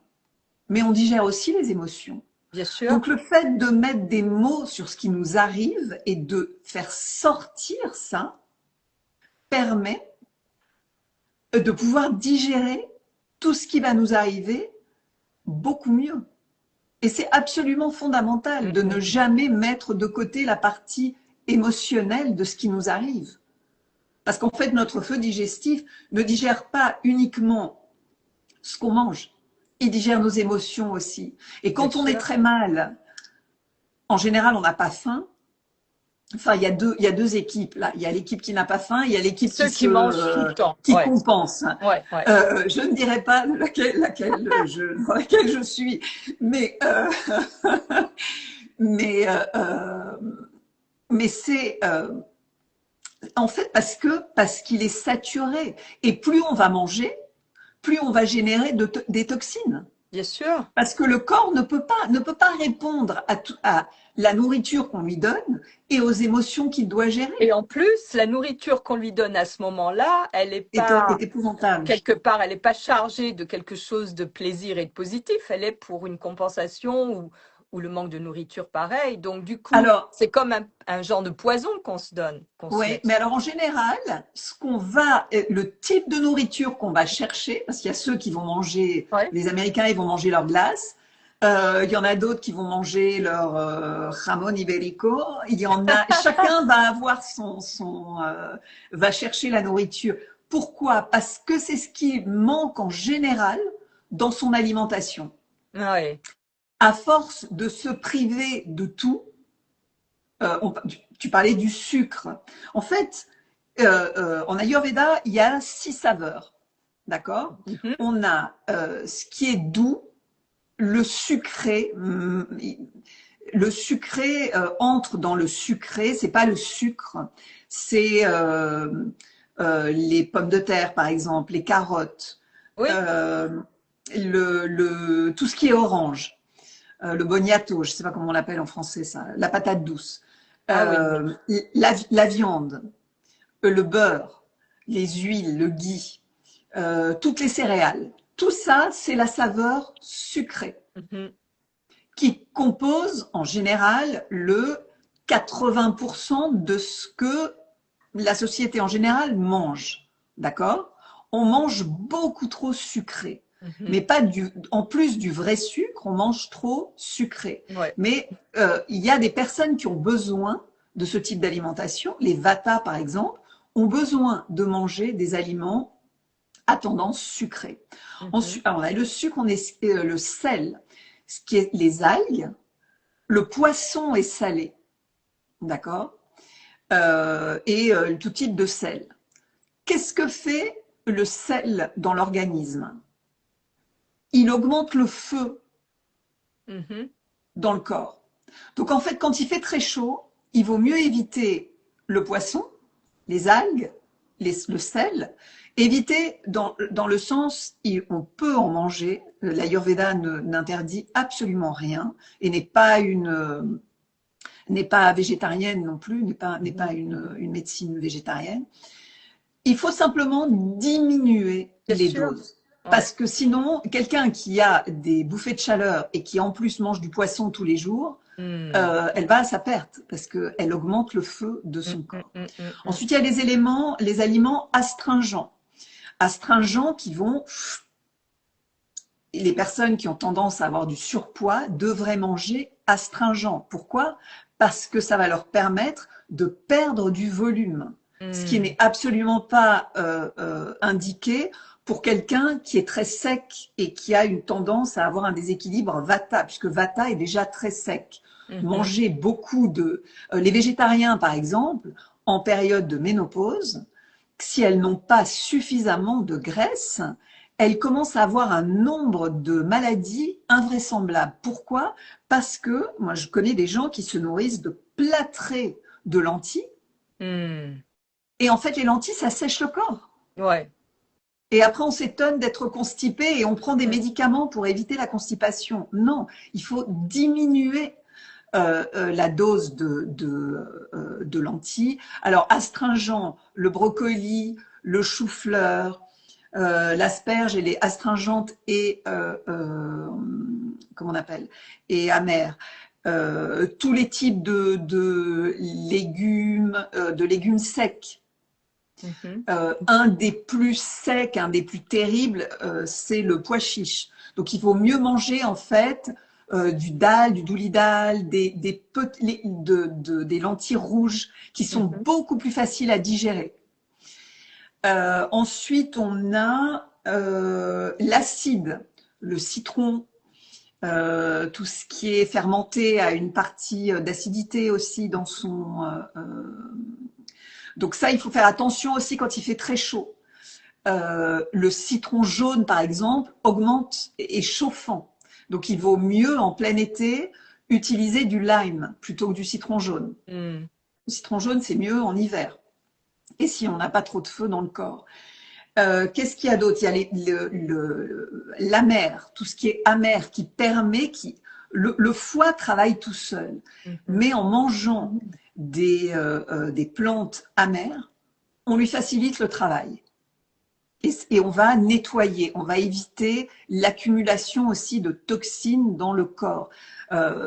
mais on digère aussi les émotions. Bien sûr. Donc le fait de mettre des mots sur ce qui nous arrive et de faire sortir ça permet de pouvoir digérer tout ce qui va nous arriver beaucoup mieux. Et c'est absolument fondamental de ne Mhm. jamais mettre de côté la partie émotionnelle de ce qui nous arrive. Parce qu'en fait, notre feu digestif ne digère pas uniquement ce qu'on mange, il digère nos émotions aussi. Et Bien quand on est sûr. très mal, en général, on n'a pas faim. Enfin, il y a deux équipes là. Il y a l'équipe qui n'a pas faim, il y a l'équipe Ceux qui mangent tout le temps. qui Ouais, compense. ouais, ouais. Je ne dirais pas dans laquelle je suis, mais mais mais c'est en fait parce qu'il est saturé. Et plus on va manger, plus on va générer des toxines. Bien sûr. Parce que le corps ne peut pas répondre à la nourriture qu'on lui donne et aux émotions qu'il doit Et gérer. en plus, la nourriture qu'on lui donne à ce moment-là, elle n'est pas, Est épouvantable. quelque part, elle n'est pas chargée de quelque chose de plaisir et de positif. Elle est pour une compensation ou le manque de nourriture pareil. Donc, du coup, Alors, c'est comme un genre de poison qu'on se donne, qu'on se oui, met. mais alors en général, le type de nourriture qu'on va chercher, parce qu'il y a ceux qui vont manger, Ouais. les Américains, ils vont manger leur glace. Il y en a d'autres qui vont manger leur jamón ibérico. Il y en a, chacun va avoir va chercher la nourriture. Pourquoi? Parce que c'est ce qui manque en général dans son alimentation. Ouais. À force de se priver de tout, tu parlais du sucre. En fait, en Ayurveda, il y a 6 saveurs. D'accord? Mhm. On a ce qui est doux, le sucré. Le sucré entre dans le sucré, c'est pas le sucre, c'est les pommes de terre, par exemple, les carottes, Oui. euh, tout ce qui est orange, le boniato, je sais pas comment on l'appelle en français ça, la patate douce, Ah oui, oui. la viande, le beurre, les huiles, le ghee, toutes les céréales. Tout ça, c'est la saveur sucrée Mhm. qui compose en général le 80% de ce que la société en général mange. D'accord? On mange beaucoup trop sucré. Mais Mhm. pas en plus du vrai sucre, on mange trop sucré. Ouais. Mais il y a des personnes qui ont besoin de ce type d'alimentation. Les Vata, par exemple, ont besoin de manger des aliments à tendance sucrée. Mhm. Ensuite, on a le sucre, on est le sel, ce qui est les algues. Le poisson est salé, d'accord? Tout type de sel. Qu'est-ce que fait le sel dans l'organisme? Il augmente le feu Mhm. dans le corps. Donc en fait, quand il fait très chaud, il vaut mieux éviter le poisson, les algues, le sel. Éviter dans le sens, on peut en manger. L'Ayurveda n'interdit absolument rien et n'est pas végétarienne non plus, n'est pas Mhm. Mhm. une médecine végétarienne. Il faut simplement diminuer Bien les sûr. doses. Ouais. Parce que sinon, quelqu'un qui a des bouffées de chaleur et qui en plus mange du poisson tous les jours, Hmm. elle va à sa perte parce qu'elle augmente le feu de Mm, son mm, corps. mm, mm, mm. Ensuite, il y a les aliments astringents. Astringents qui vont... Les personnes qui ont tendance à avoir du surpoids devraient manger astringent. Pourquoi? Parce que ça va leur permettre de perdre du volume. ce qui Hmm. n'est absolument pas indiqué pour quelqu'un qui est très sec et qui a une tendance à avoir un déséquilibre Vata, puisque Vata est déjà très sec. Mhm. Manger beaucoup de... les végétariens, par exemple, en période de ménopause, si elles n'ont pas suffisamment de graisse, elles commencent à avoir un nombre de maladies invraisemblables. Pourquoi? Parce que moi, je connais des gens qui se nourrissent de plâtrés de lentilles, Hmm. et en fait, les lentilles, ça sèche le corps. Ouais. Et après, on s'étonne d'être constipé et on prend des Hmm. médicaments pour éviter la constipation. Non, il faut diminuer la dose de lentilles. Alors, astringent, le brocoli, le chou-fleur, l'asperge, elle est astringente et comment on appelle, et amère. Tous les types de légumes secs. Mhm. Un des plus secs, un des plus terribles, c'est le pois chiche. Donc, il vaut mieux manger en fait du dalle, du douli dalle, des lentilles rouges qui sont Mhm. beaucoup plus faciles à digérer. Ensuite, on a l'acide, le citron, tout ce qui est fermenté a une partie d'acidité aussi dans son. Donc ça, il faut faire attention aussi quand il fait très chaud. Le citron jaune, par exemple, augmente et est chauffant. Donc il vaut mieux en plein été utiliser du lime plutôt que du citron jaune. Hmm. Le citron jaune, c'est mieux en hiver. Et si on n'a pas trop de feu dans le corps. Qu'est-ce qu'il y a d'autre? Il y a l'amer, tout ce qui est amer qui permet, le foie travaille tout seul, Mhm. mais en mangeant des plantes amères, on lui facilite le travail. Et on va nettoyer, on va éviter l'accumulation aussi de toxines dans le corps.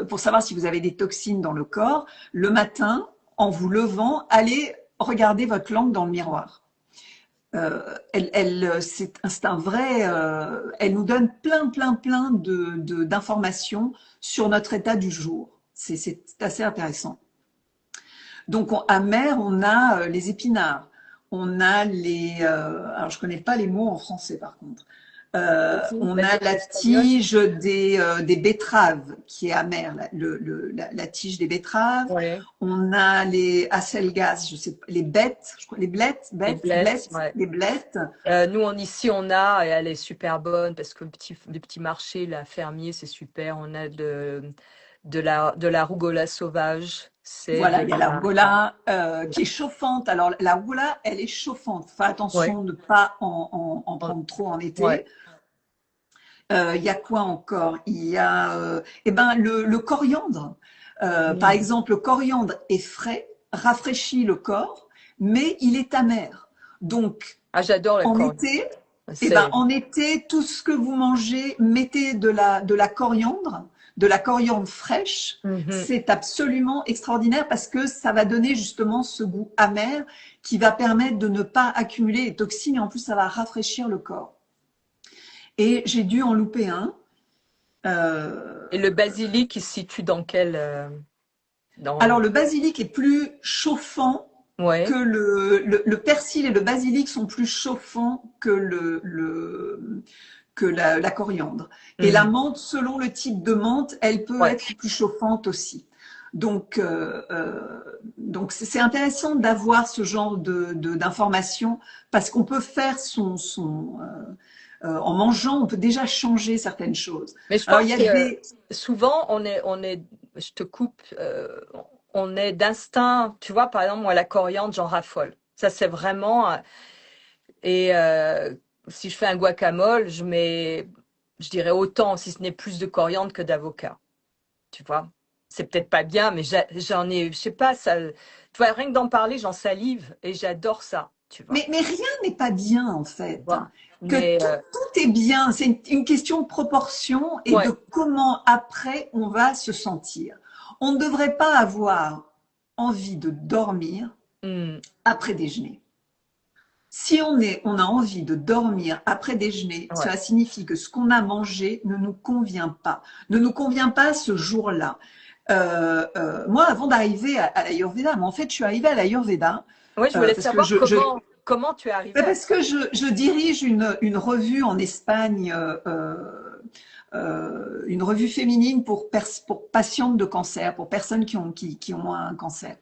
Pour savoir si vous avez des toxines dans le corps, le matin, en vous levant, allez regarder votre langue dans le miroir. C'est un vrai, elle nous donne plein d'informations sur notre état du jour. C'est assez intéressant. Donc, amer, on a les épinards, on a alors je connais pas les mots en français par contre. On a Manioc la espagnol. tige des betteraves qui est amère, la tige des betteraves. Ouais. On a les acelgas, je sais pas, les bêtes, je crois, les Les blettes. Ouais. les blettes. Nous, ici, on a, et elle est super bonne parce que le petit marché, la fermier, c'est super. On a de la rougola sauvage. C'est Voilà, de il y a la la. rucola qui est chauffante. Alors la rucola, elle est chauffante. Fais Ouais. attention de ne pas en On- prendre trop en Ouais. été. Il y a quoi encore? Il y a eh ben, le coriandre. Par Mm. exemple, le coriandre est frais, rafraîchit le corps, mais il est amer. Donc, Ah, j'adore le en corps. été, eh ben, C'est. en été, tout ce que vous mangez, mettez de la coriandre fraîche. Mhm. C'est absolument extraordinaire parce que ça va donner justement ce goût amer qui va permettre de ne pas accumuler les toxines et en plus ça va rafraîchir le corps. Et j'ai dû en louper un. Et Euh, le basilic, il se situe dans quel. alors Dans. le basilic est plus chauffant que Ouais. le persil et le basilic sont plus chauffants que la coriandre. Et la Mhm. menthe, selon le type de menthe, elle peut Ouais. être plus chauffante aussi. Donc c'est intéressant d'avoir ce genre d'informations parce qu'on peut faire en mangeant, on peut déjà changer certaines choses. Mais je Alors il pense y a que des, souvent, je te coupe, on est d'instinct. Tu vois, par exemple, moi, la coriandre, j'en raffole. Ça, c'est vraiment. Et si je fais un guacamole, je dirais autant, si ce n'est plus de coriandre que d'avocat. Tu vois, c'est peut-être pas bien, mais j'en ai, je sais pas, ça. Tu vois, rien que d'en parler, j'en salive et j'adore ça. Tu vois. mais rien n'est pas bien en Tu fait. vois. Que Mais tout est bien, c'est une question de proportion et de ouais. comment après on va se sentir. On ne devrait pas avoir envie de dormir Hmm, après déjeuner. Si on a envie de dormir après déjeuner, ouais. cela signifie que ce qu'on a mangé ne nous convient pas, ne nous convient pas ce jour-là. Moi, avant d'arriver à l'Ayurveda, mais en fait, je suis arrivée à l'Ayurveda Oui, je voulais parce que savoir comment tu es arrivé à parce ça. que je dirige une revue en Espagne, une revue féminine pour patientes de cancer, pour personnes qui ont un cancer.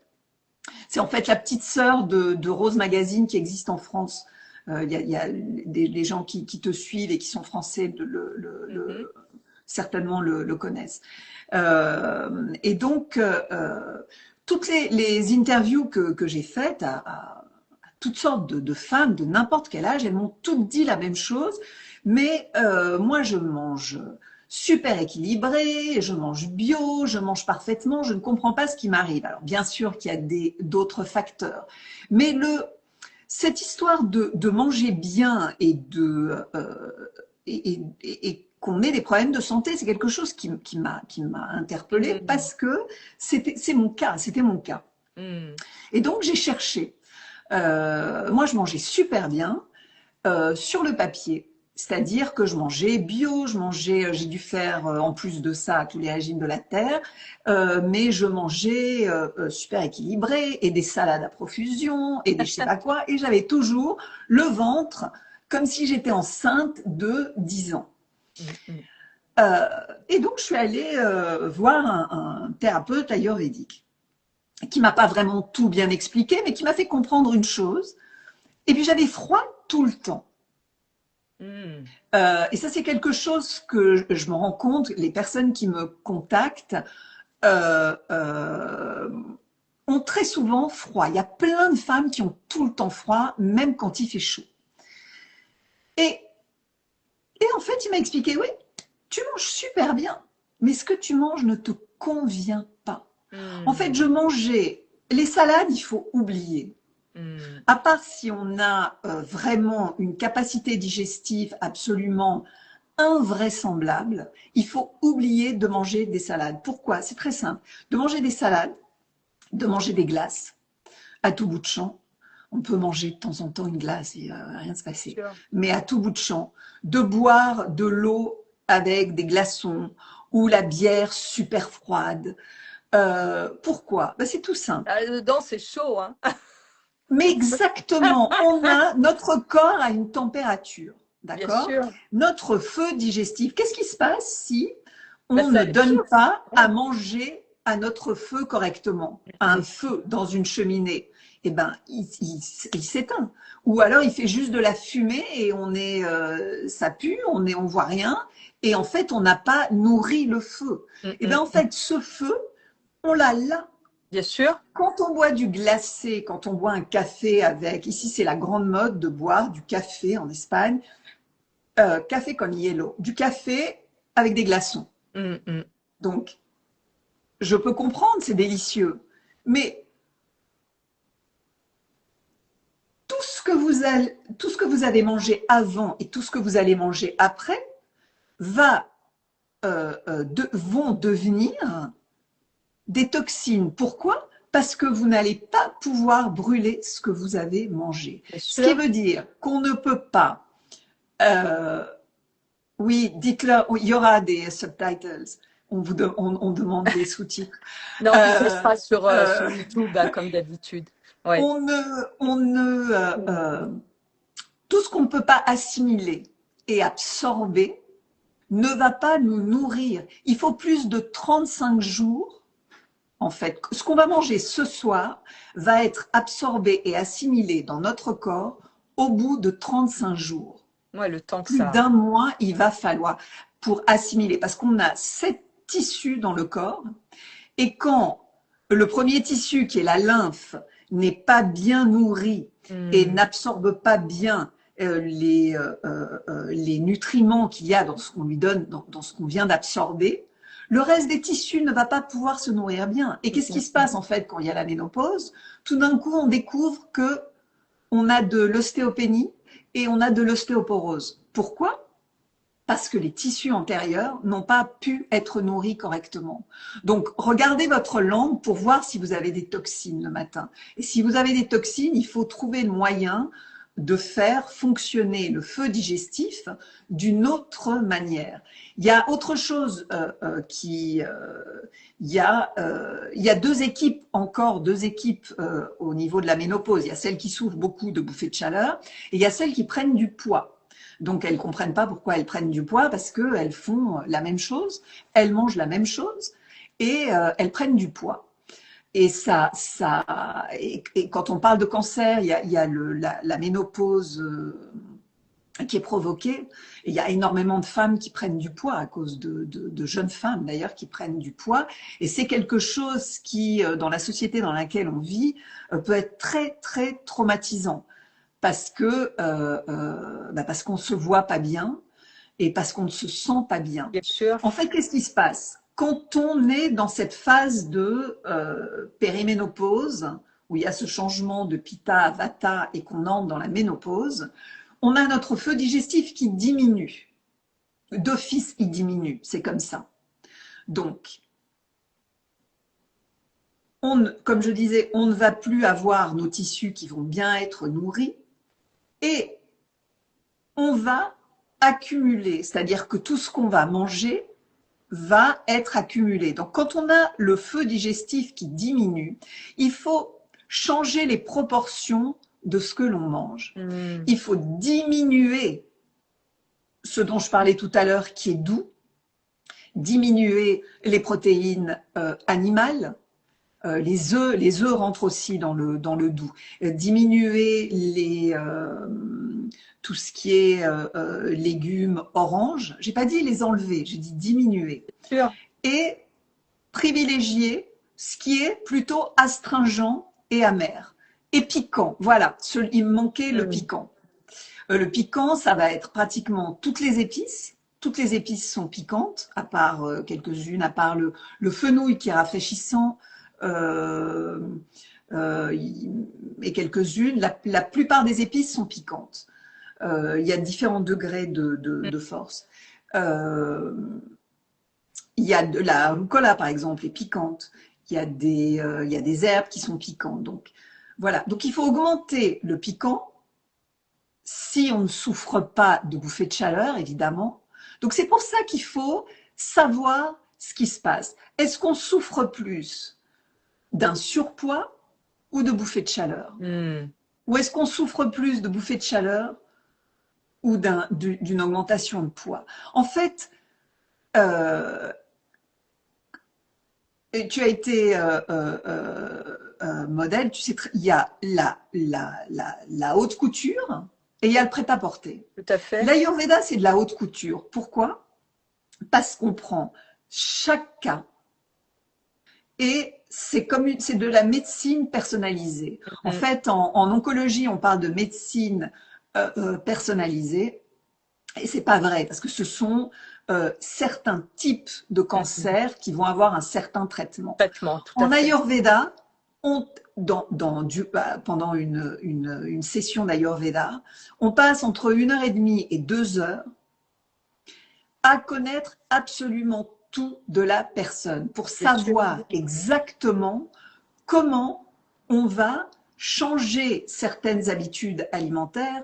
C'est en fait la petite sœur de Rose Magazine qui existe en France. Y a des gens qui te suivent et qui sont français Mhm. certainement le connaissent. Et donc, toutes les interviews que j'ai faites à toutes sortes de femmes de n'importe quel âge, elles m'ont toutes dit la même chose. Mais moi, je mange super équilibré, je mange bio, je mange parfaitement, je ne comprends pas ce qui m'arrive. Alors bien sûr qu'il y a d'autres facteurs, mais cette histoire de manger bien et qu'on ait des problèmes de santé, c'est quelque chose qui m'a interpellée Mhm. parce que c'était mon cas. Mhm. Et donc j'ai cherché. Moi, je mangeais super bien sur le papier. C'est-à-dire que je mangeais bio, j'ai dû faire en plus de ça tous les régimes de la terre, mais je mangeais super équilibré et des salades à profusion et des je sais pas quoi, et j'avais toujours le ventre comme si j'étais enceinte de 10 ans. Mhm. Euh, et donc je suis allée voir un thérapeute ayurvédique qui m'a pas vraiment tout bien expliqué, mais qui m'a fait comprendre une chose. Et puis j'avais froid tout le temps. Mhm. Et ça, c'est quelque chose que je me rends compte, les personnes qui me contactent euh, euh, ont très souvent froid. Il y a plein de femmes qui ont tout le temps froid, même quand il fait chaud. Et, et en fait, il m'a expliqué, oui, tu manges super bien, mais ce que tu manges ne te convient pas. En fait, je Mhm. mangeais les salades, il faut oublier. Mhm. À part si on a vraiment une capacité digestive absolument invraisemblable, il faut oublier de manger des salades. Pourquoi? C'est très simple. De manger des salades, de manger des glaces à tout bout de champ. On peut manger de temps en temps une glace et rien se passer. Sûr. Mais à tout bout de champ, de boire de l'eau avec des glaçons ou la bière super froide. Pourquoi? Ben, c'est tout simple. Ah, dedans, c'est chaud, hein. Mais exactement, notre corps a une température, Bien d'accord? sûr. Notre feu digestif, qu'est-ce qui se passe si Bah, on ça, ne bien sûr. donne pas Ouais. à manger à notre feu correctement, à un Mhm. feu dans une cheminée? Eh ben, il s'éteint. Ou alors il fait juste de la fumée et ça pue, on voit rien, et en fait on n'a pas nourri le feu. Eh ben en Mhm. fait ce feu, on l'a là. Bien sûr. Quand on boit du glacé, quand on boit un café avec, ici c'est la grande mode de boire du café en Espagne, café con hielo, du café avec des glaçons. Mhm. Donc, je peux comprendre, c'est délicieux, mais tout ce que vous avez mangé avant et tout ce que vous allez manger après vont devenir des toxines. Pourquoi? Parce que vous n'allez pas pouvoir brûler ce que vous avez mangé. Bien Ce qui sûr. veut dire qu'on ne peut pas. Euh, oui, dites-le, il y aura des subtitles. On demande des sous-titres. Non, puis ça Euh, sera sur euh, YouTube, hein, comme d'habitude. Ouais. on ne, tout ce qu'on ne peut pas assimiler et absorber ne va pas nous nourrir. Il faut plus de 35 jours. En fait, ce qu'on va manger ce soir va être absorbé et assimilé dans notre corps au bout de 35 jours. Ouais, le temps que Plus ça. d'un mois, il va falloir pour assimiler, parce qu'on a 7 tissus dans le corps, et quand le premier tissu, qui est la lymphe, n'est pas bien nourri et Hmm. n'absorbe pas bien les nutriments qu'il y a dans ce qu'on lui donne, dans ce qu'on vient d'absorber, le reste des tissus ne va pas pouvoir se nourrir bien. Et qu'est-ce qui se passe en fait quand il y a la ménopause? Tout d'un coup, on découvre que on a de l'ostéopénie et on a de l'ostéoporose. Pourquoi? Parce que les tissus antérieurs n'ont pas pu être nourris correctement. Donc, regardez votre langue pour voir si vous avez des toxines le matin. Et si vous avez des toxines, il faut trouver le moyen de faire fonctionner le feu digestif d'une autre manière. Il y a autre chose il y a deux équipes, au niveau de la ménopause. Il y a celles qui souffrent beaucoup de bouffées de chaleur et il y a celles qui prennent du poids. Donc, elles ne comprennent pas pourquoi elles prennent du poids parce qu'elles font la même chose, elles mangent la même chose et elles prennent du poids. Et et quand on parle de cancer, il y a la ménopause qui est provoquée. Et il y a énormément de femmes qui prennent du poids à cause de jeunes femmes d'ailleurs qui prennent du poids. Et c'est quelque chose qui, dans la société dans laquelle on vit, peut être très très traumatisant parce qu'on se voit pas bien et parce qu'on ne se sent pas bien. Bien sûr. En fait, qu'est-ce qui se passe? Quand on est dans cette phase de périménopause, où il y a ce changement de pitta à vata et qu'on entre dans la ménopause, on a notre feu digestif qui diminue. D'office, il diminue, c'est comme ça. Donc, comme je disais, on ne va plus avoir nos tissus qui vont bien être nourris et on va accumuler, c'est-à-dire que tout ce qu'on va manger va être accumulé. Donc, quand on a le feu digestif qui diminue, il faut changer les proportions de ce que l'on mange. Il faut diminuer ce dont je parlais tout à l'heure qui est doux, diminuer les protéines animales, les œufs rentrent aussi dans le doux, diminuer tout ce qui est légumes oranges. J'ai pas dit les enlever, j'ai dit diminuer. Sûr. Et privilégier ce qui est plutôt astringent et amer. Et piquant, voilà, il me manquait le piquant. Le piquant, ça va être pratiquement toutes les épices. Toutes les épices sont piquantes, à part quelques-unes, à part le fenouil qui est rafraîchissant, et quelques-unes. La plupart des épices sont piquantes. Il y a différents degrés de force. Il y a de la rucola, par exemple, est piquante. Il y a des herbes qui sont piquantes. Donc, voilà. Donc, il faut augmenter le piquant si on ne souffre pas de bouffées de chaleur, évidemment. Donc, c'est pour ça qu'il faut savoir ce qui se passe. Est-ce qu'on souffre plus d'un surpoids ou de bouffées de chaleur? Ou est-ce qu'on souffre plus de bouffées de chaleur ou d'une augmentation de poids? En fait, tu as été modèle, tu sais, il y a la haute couture et il y a le prêt-à-porter. Tout à fait. L'Ayurveda, c'est de la haute couture. Pourquoi? Parce qu'on prend chaque cas et c'est de la médecine personnalisée. En fait, en oncologie, on parle de médecine personnalisée et c'est pas vrai parce que ce sont certains types de cancers qui vont avoir un certain traitement. En Ayurveda, pendant une session d'Ayurveda, on passe entre 1h30 et 2 heures à connaître absolument tout de la personne pour savoir exactement comment on va changer certaines habitudes alimentaires,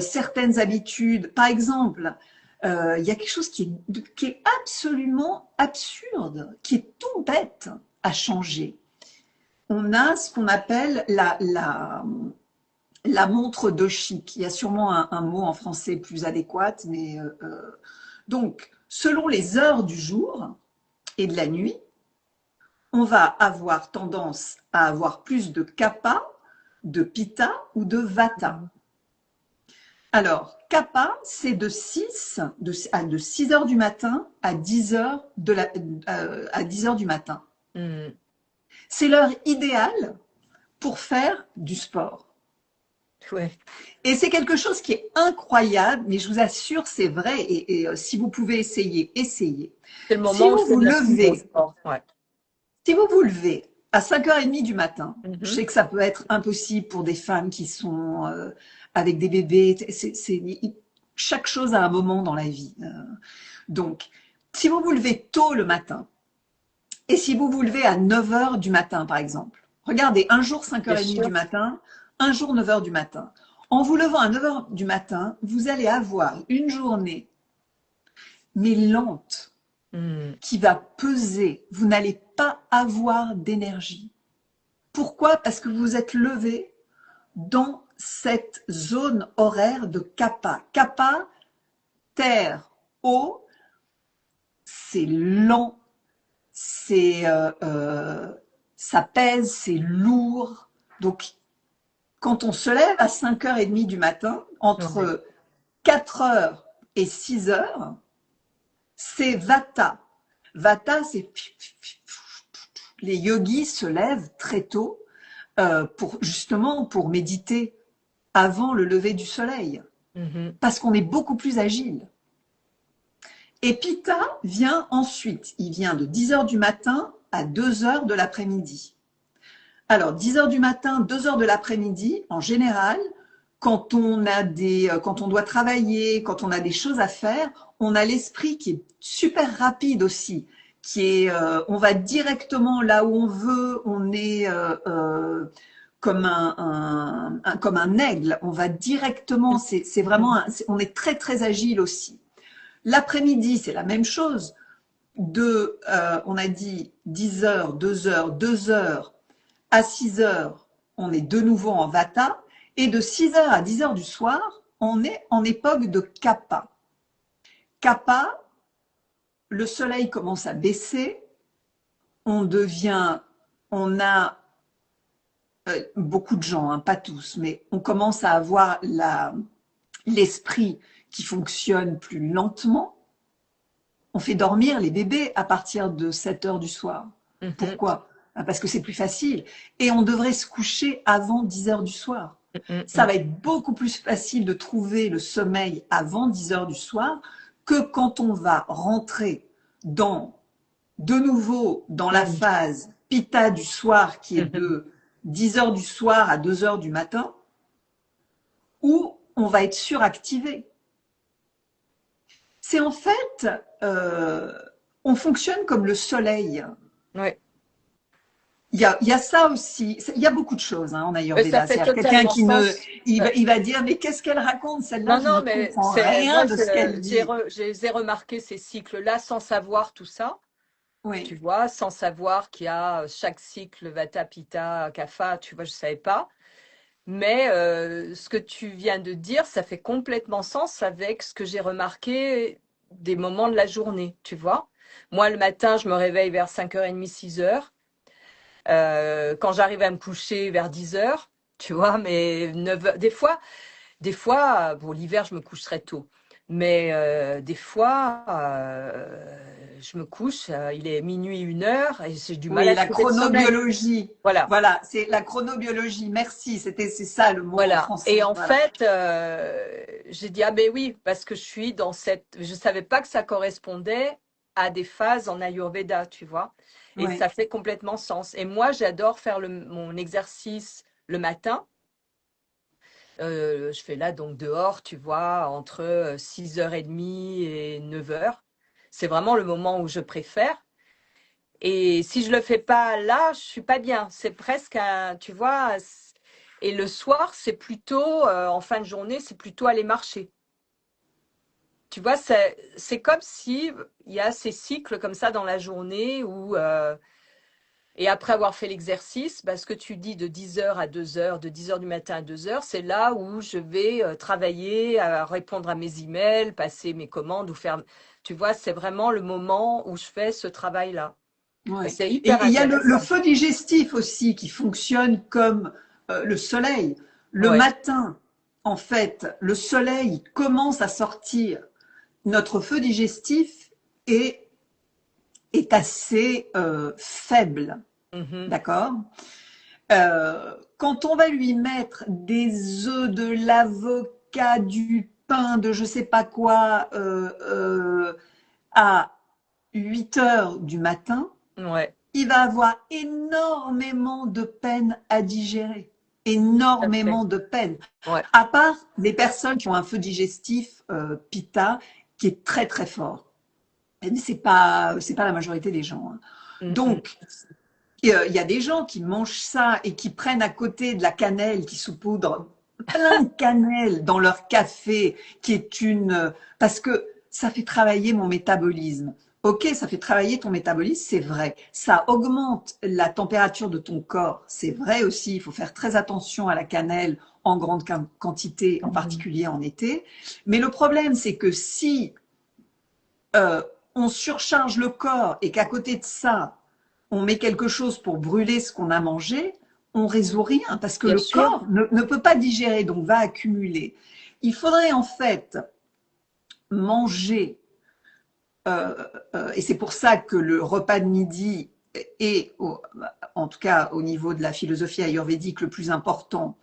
certaines habitudes. Par exemple, il y a quelque chose qui est absolument absurde, qui est tout bête à changer. On a ce qu'on appelle la montre de chic. Il y a sûrement un mot en français plus adéquat, mais donc, selon les heures du jour et de la nuit, on va avoir tendance à avoir plus de kapha, de pitta ou de vata. Alors, kapha, c'est de 6 heures du matin à 10 heures, à 10 heures du matin. C'est l'heure idéale pour faire du sport. Ouais. Et c'est quelque chose qui est incroyable, mais je vous assure, c'est vrai. Et si vous pouvez essayer, essayez. C'est le moment où vous levez. Si vous vous levez à 5h30 du matin, je sais que ça peut être impossible pour des femmes qui sont avec des bébés. Chaque chose a un moment dans la vie. Donc, si vous vous levez tôt le matin, et si vous vous levez à 9h du matin, par exemple, regardez, un jour 5h30 du matin, un jour 9h du matin. En vous levant à 9 heures du matin, vous allez avoir une journée, mais lente, qui va peser. Vous n'allez pas avoir d'énergie. Pourquoi? Parce que vous êtes levé dans cette zone horaire de Kappa. Kappa, terre, eau, c'est lent, ça pèse, c'est lourd. Donc, quand on se lève à 5h30 du matin, entre 4h et 6h, c'est Vata. Vata, c'est... Les yogis se lèvent très tôt justement pour méditer avant le lever du soleil, parce qu'on est beaucoup plus agile. Et Pitta vient ensuite, il vient de 10h du matin à 2h de l'après-midi. Alors, 10h du matin, 2h de l'après-midi, en général, quand on doit travailler, quand on a des choses à faire, on a l'esprit qui est super rapide aussi, on va directement là où on veut, on est comme un aigle, on va directement, c'est vraiment, on est très très agile aussi. L'après-midi, c'est la même chose. On a dit 10h, 2h, 2h à 6h, on est de nouveau en Vata. Et de 6h à 10h du soir, on est en époque de Kappa. Kappa, le soleil commence à baisser. On a beaucoup de gens, hein, pas tous, mais on commence à avoir l'esprit qui fonctionne plus lentement. On fait dormir les bébés à partir de 7h du soir. Pourquoi? Parce que c'est plus facile. Et on devrait se coucher avant 10h du soir. Ça va être beaucoup plus facile de trouver le sommeil avant 10h du soir que quand on va rentrer de nouveau dans la phase Pitta du soir, qui est de 10h du soir à 2h du matin, où on va être suractivé. C'est en fait, on fonctionne comme le soleil. Ouais. Il y a ça aussi. Il y a beaucoup de choses en Ayurveda. C'est quelqu'un qui il va dire mais qu'est-ce qu'elle raconte celle-là? Je ne comprends rien de ce qu'elle dit. J'ai remarqué ces cycles-là sans savoir tout ça. Oui. Tu vois, sans savoir qu'il y a chaque cycle Vata, Pitta, Kapha. Tu vois, je savais pas. Mais ce que tu viens de dire, ça fait complètement sens avec ce que j'ai remarqué des moments de la journée. Tu vois, moi le matin, je me réveille vers 5h30, 6h. Quand j'arrive à me coucher vers 10h, tu vois, mais 9h, des fois, bon, l'hiver, je me couche très tôt. Mais des fois, je me couche, il est minuit, 1h, et j'ai du mal à la trouver le sommeil. chronobiologie. Voilà, c'est la chronobiologie. Merci, c'est ça le mot en français. Et en fait, j'ai dit, ah ben oui, parce que je suis dans je savais pas que ça correspondait à des phases en Ayurveda, tu vois. Et ça fait complètement sens. Et moi, j'adore faire mon exercice le matin. Je fais là donc dehors, tu vois, entre 6h30 et 9h. C'est vraiment le moment où je préfère. Et si je le fais pas là, je suis pas bien. C'est presque tu vois. Et le soir, c'est plutôt, en fin de journée, c'est plutôt aller marcher. Tu vois, c'est comme si il y a ces cycles comme ça dans la journée où et après avoir fait l'exercice, ce que tu dis de 10h à 2h, de 10h du matin à 2h, c'est là où je vais travailler, répondre à mes emails, passer mes commandes ou faire. Tu vois, c'est vraiment le moment où je fais ce travail-là. Ouais. C'est hyper il y a intéressant. le feu digestif aussi qui fonctionne comme le soleil. Le matin, en fait, le soleil commence à sortir. Notre feu digestif est assez faible. D'accord? Quand on va lui mettre des œufs, de l'avocat, du pain, de je sais pas quoi, à 8h du matin, il va avoir énormément de peine à digérer. Énormément de peine. À part des personnes qui ont un feu digestif Pitta qui est très très fort. Mais c'est pas la majorité des gens. Donc, il y a des gens qui mangent ça et qui prennent à côté de la cannelle qui saupoudre plein de cannelle dans leur café, qui est parce que ça fait travailler mon métabolisme. Ok, ça fait travailler ton métabolisme, c'est vrai. Ça augmente la température de ton corps, c'est vrai aussi. Il faut faire très attention à la cannelle en grande quantité, en Mhm. particulier en été. Mais le problème, c'est que si on surcharge le corps et qu'à côté de ça, on met quelque chose pour brûler ce qu'on a mangé, on résout rien parce que Bien le sûr. corps ne peut pas digérer, donc va accumuler. Il faudrait en fait manger, et c'est pour ça que le repas de midi est, en tout cas au niveau de la philosophie ayurvédique, le plus important.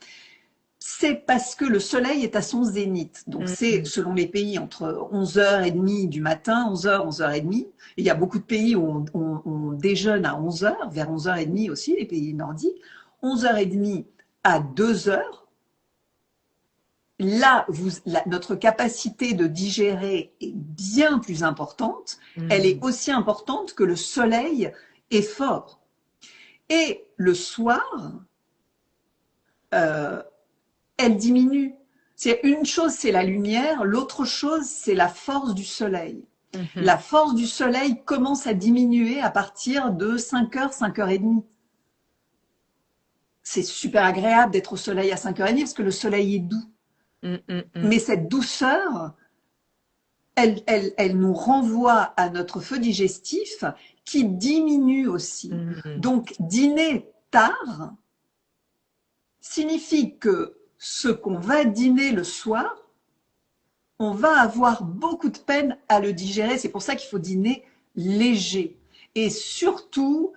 C'est parce que le soleil est à son zénith. Donc c'est, Mhm. selon les pays, entre 11h30 du matin, 11h, 11h30. Il y a beaucoup de pays où on déjeune à 11h, vers 11h30 aussi, les pays nordiques. 11h30 à 2h. Là, notre capacité de digérer est bien plus importante. Elle est Mhm. aussi importante que le soleil est fort. Et le soir, euh, elle diminue. C'est une chose, c'est la lumière, l'autre chose, c'est la force du soleil. Mhm. La force du soleil commence à diminuer à partir de 5h, 5h30. C'est super agréable d'être au soleil à 5h30 parce que le soleil est doux. Mhm. Mhm. Mais cette douceur, elle nous renvoie à notre feu digestif qui diminue aussi. Mhm. Donc, dîner tard signifie que ce qu'on va dîner le soir, on va avoir beaucoup de peine à le digérer. C'est pour ça qu'il faut dîner léger. Et surtout,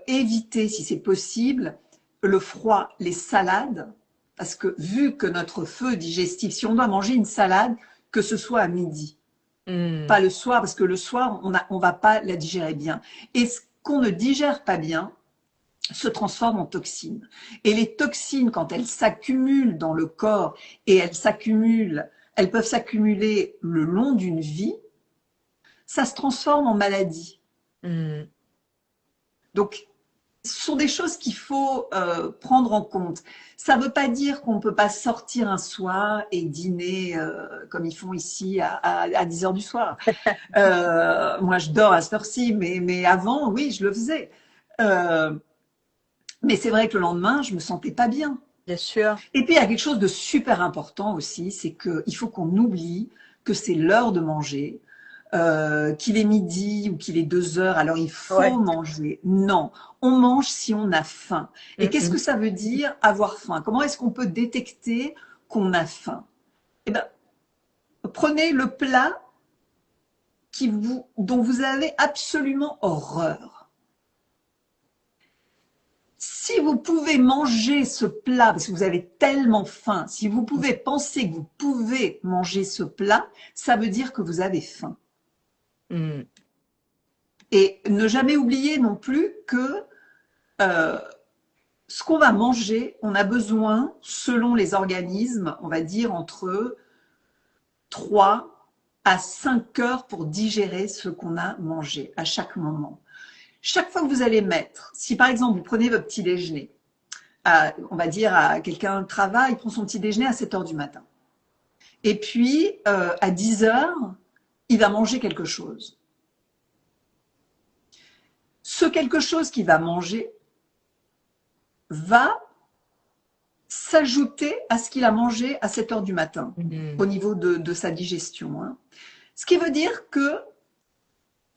éviter, si c'est possible, le froid, les salades, parce que vu que notre feu digestif, si on doit manger une salade, que ce soit à midi, Mhm. pas le soir, parce que le soir, on va pas la digérer bien. Et ce qu'on ne digère pas bien se transforme en toxines. Et les toxines, quand elles s'accumulent dans le corps et elles peuvent s'accumuler le long d'une vie, ça se transforme en maladie. Mhm. Donc, ce sont des choses qu'il faut prendre en compte. Ça ne veut pas dire qu'on ne peut pas sortir un soir et dîner comme ils font ici à 10 heures du soir. Moi, je dors à cette heure-ci, mais avant, oui, je le faisais. Euh, mais c'est vrai que le lendemain, je me sentais pas bien. Bien sûr. Et puis, il y a quelque chose de super important aussi, c'est qu'il faut qu'on oublie que c'est l'heure de manger, qu'il est midi ou qu'il est 2 heures, alors il faut Ouais. manger. Non, on mange si on a faim. Et qu'est-ce Mhm. que ça veut dire avoir faim? Comment est-ce qu'on peut détecter qu'on a faim? Eh ben, prenez le plat dont vous avez absolument horreur. Si vous pouvez manger ce plat, parce que vous avez tellement faim, si vous pouvez penser que vous pouvez manger ce plat, ça veut dire que vous avez faim. Mhm. Et ne jamais oublier non plus que euh, ce qu'on va manger, on a besoin, selon les organismes, on va dire entre 3 à 5 heures pour digérer ce qu'on a mangé à chaque moment. Chaque fois que vous allez mettre, si par exemple vous prenez votre petit déjeuner, on va dire à quelqu'un de travail, il prend son petit déjeuner à 7 heures du matin. Et puis, à 10 heures, il va manger quelque chose. Ce quelque chose qu'il va manger va s'ajouter à ce qu'il a mangé à 7 heures du matin, au Mhm. niveau de sa digestion. Hein. Ce qui veut dire que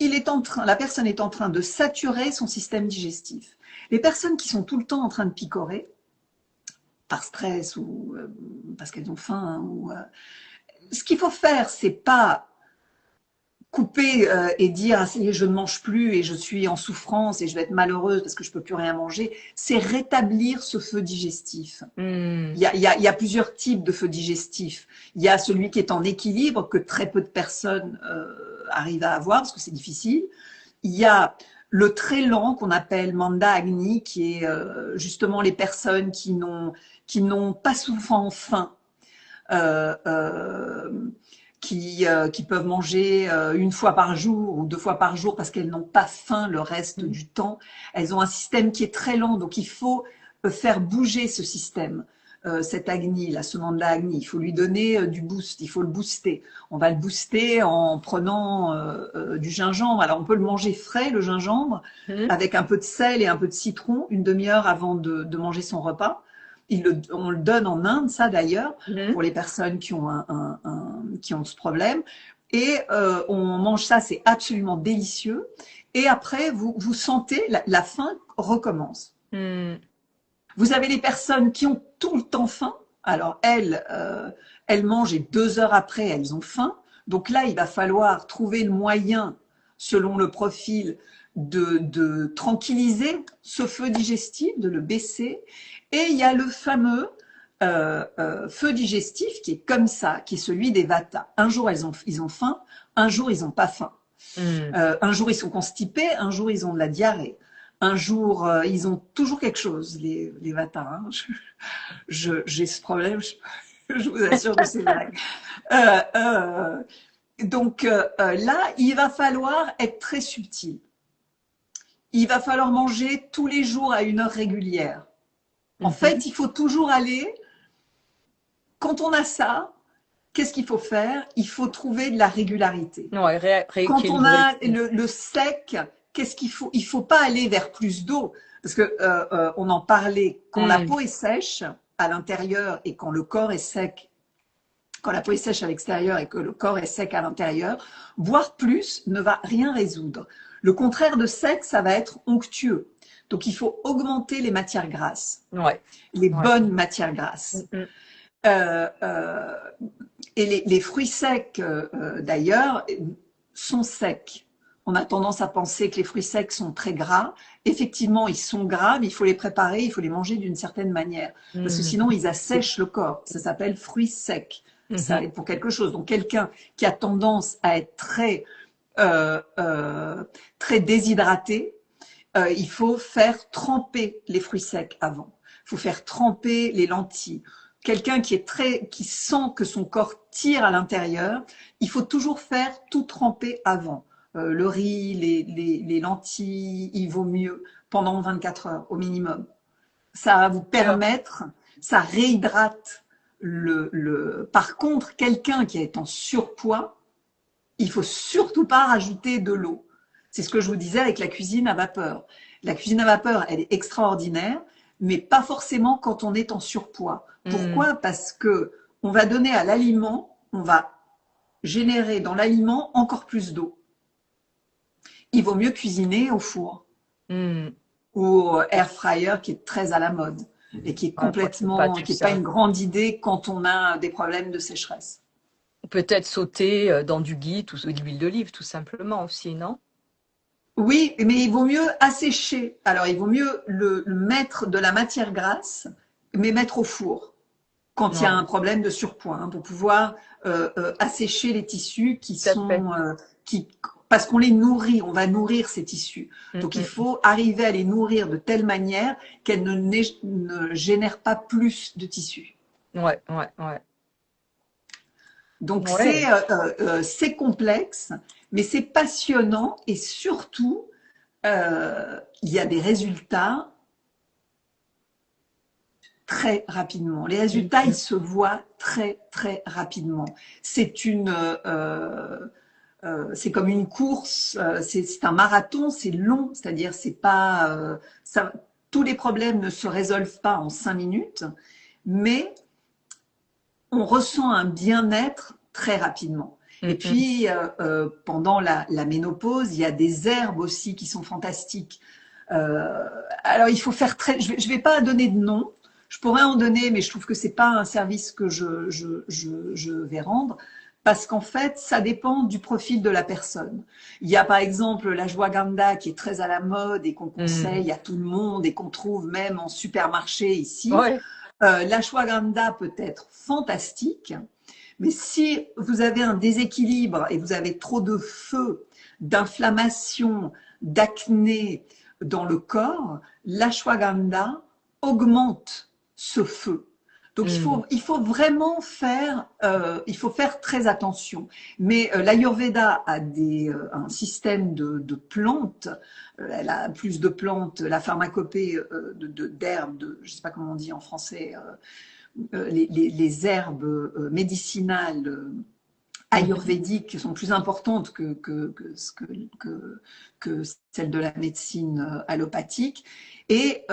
la personne est en train de saturer son système digestif. Les personnes qui sont tout le temps en train de picorer, par stress ou parce qu'elles ont faim, ce qu'il faut faire, c'est pas couper et dire ah, je ne mange plus et je suis en souffrance et je vais être malheureuse parce que je peux plus rien manger, c'est rétablir ce feu digestif. Mhm. Il y a plusieurs types de feu digestif. Il y a celui qui est en équilibre que très peu de personnes arrivent à avoir parce que c'est difficile. Il y a le très lent qu'on appelle Manda Agni, qui est justement les personnes qui n'ont pas souvent faim. Euh, euh, qui peuvent manger une fois par jour ou 2 fois par jour parce qu'elles n'ont pas faim le reste du temps. Elles ont un système qui est très lent, donc il faut faire bouger ce système. cet agni, la semence de agni. Il faut lui donner du boost, il faut le booster. On va le booster en prenant du gingembre. Alors on peut le manger frais, le gingembre, Mhm. avec un peu de sel et un peu de citron, une demi-heure avant de manger son repas. On le donne en Inde, ça d'ailleurs, Mhm. pour les personnes qui ont, qui ont ce problème. Et on mange ça, c'est absolument délicieux. Et après, vous sentez, la faim recommence. Mhm. Vous avez les personnes qui ont tout le temps faim. Alors elles mangent et 2 heures après, elles ont faim. Donc là, il va falloir trouver le moyen, selon le profil, de tranquilliser ce feu digestif, de le baisser. Et il y a le fameux feu digestif qui est comme ça, qui est celui des Vata. Un jour, ils ont faim, un jour, ils n'ont pas faim. Mhm. Un jour, ils sont constipés, un jour, ils ont de la diarrhée. Un jour, ils ont toujours quelque chose, les Vata. Hein. J'ai ce problème, je vous assure que c'est vrai. Euh, euh, donc là, il va falloir être très subtil. Il va falloir manger tous les jours à une heure régulière. En Mhm. fait, il faut toujours aller, quand on a ça, qu'est-ce qu'il faut faire? Il faut trouver de la régularité. Ouais, Quand on rééquilibrer. a le sec, qu'est-ce qu'il faut? Il faut pas aller vers plus d'eau, parce que on en parlait. Quand la Mhm. peau est sèche à l'intérieur et quand le corps est sec, quand la peau est sèche à l'extérieur et que le corps est sec à l'intérieur, boire plus ne va rien résoudre. Le contraire de sec, ça va être onctueux. Donc il faut augmenter les matières grasses, Ouais, les ouais. bonnes matières grasses. Mhm. Euh, euh, et les fruits secs, d'ailleurs, sont secs. On a tendance à penser que les fruits secs sont très gras. Effectivement, ils sont gras, mais il faut les préparer, il faut les manger d'une certaine manière. Parce que Mhm. sinon, ils assèchent le corps. Ça s'appelle fruits secs. Ça Mhm. est pour quelque chose. Donc, quelqu'un qui a tendance à être euh, euh, très déshydraté, il faut faire tremper les fruits secs avant. Il faut faire tremper les lentilles. Quelqu'un qui sent que son corps tire à l'intérieur, il faut toujours faire tout tremper avant. Le riz, les lentilles, il vaut mieux pendant 24 heures au minimum. Ça va vous D'accord. permettre, ça réhydrate Par contre, quelqu'un qui est en surpoids, il faut surtout pas rajouter de l'eau. C'est ce que je vous disais avec la cuisine à vapeur. La cuisine à vapeur, elle est extraordinaire, mais pas forcément quand on est en surpoids. Mhm. Pourquoi? Parce que on va donner à l'aliment, on va générer dans l'aliment encore plus d'eau. Il vaut mieux cuisiner au four Mhm. ou au air fryer qui est très à la mode et qui est Ouais, moi, c'est pas tout qui est pas ça. une grande idée quand on a des problèmes de sécheresse. Peut-être sauter dans du ghee ou de l'huile d'olive, tout simplement aussi, non? Oui, mais il vaut mieux assécher. Alors, il vaut mieux le mettre de la matière grasse, mais mettre au four quand il y a Ouais, un problème de surpoids, hein, pour pouvoir assécher les tissus tout à fait. qui, parce qu'on les nourrit, on va nourrir ces tissus. Donc, il Mhm. faut arriver à les nourrir de telle manière qu'elles ne génèrent pas plus de tissus. Ouais, ouais, ouais. Donc, Ouais. c'est complexe, mais c'est passionnant et surtout, il y a des résultats très rapidement. Les résultats, ils Mhm. se voient très très rapidement. C'est c'est comme une course, c'est un marathon, c'est long, c'est-à-dire c'est pas, ça, tous les problèmes ne se résolvent pas en 5 minutes, mais on ressent un bien-être très rapidement. Et Mhm. puis, pendant la ménopause, il y a des herbes aussi qui sont fantastiques. Alors, il faut faire très. Je vais pas donner de nom. Je pourrais en donner, mais je trouve que c'est pas un service que je vais rendre parce qu'en fait, ça dépend du profil de la personne. Il y a par exemple l'ashwagandha qui est très à la mode et qu'on Mhm. conseille à tout le monde et qu'on trouve même en supermarché ici. Ouais. L'ashwagandha peut être fantastique, mais si vous avez un déséquilibre et vous avez trop de feu, d'inflammation, d'acné dans le corps, l'ashwagandha augmente ce feu. Donc Mhm. il faut vraiment faire, il faut faire très attention. Mais l'Ayurveda a un système de plantes. Elle a plus de plantes, la pharmacopée d'herbes, je ne sais pas comment on dit en français, les herbes médicinales ayurvédiques sont plus importantes que celles de la médecine allopathique. Et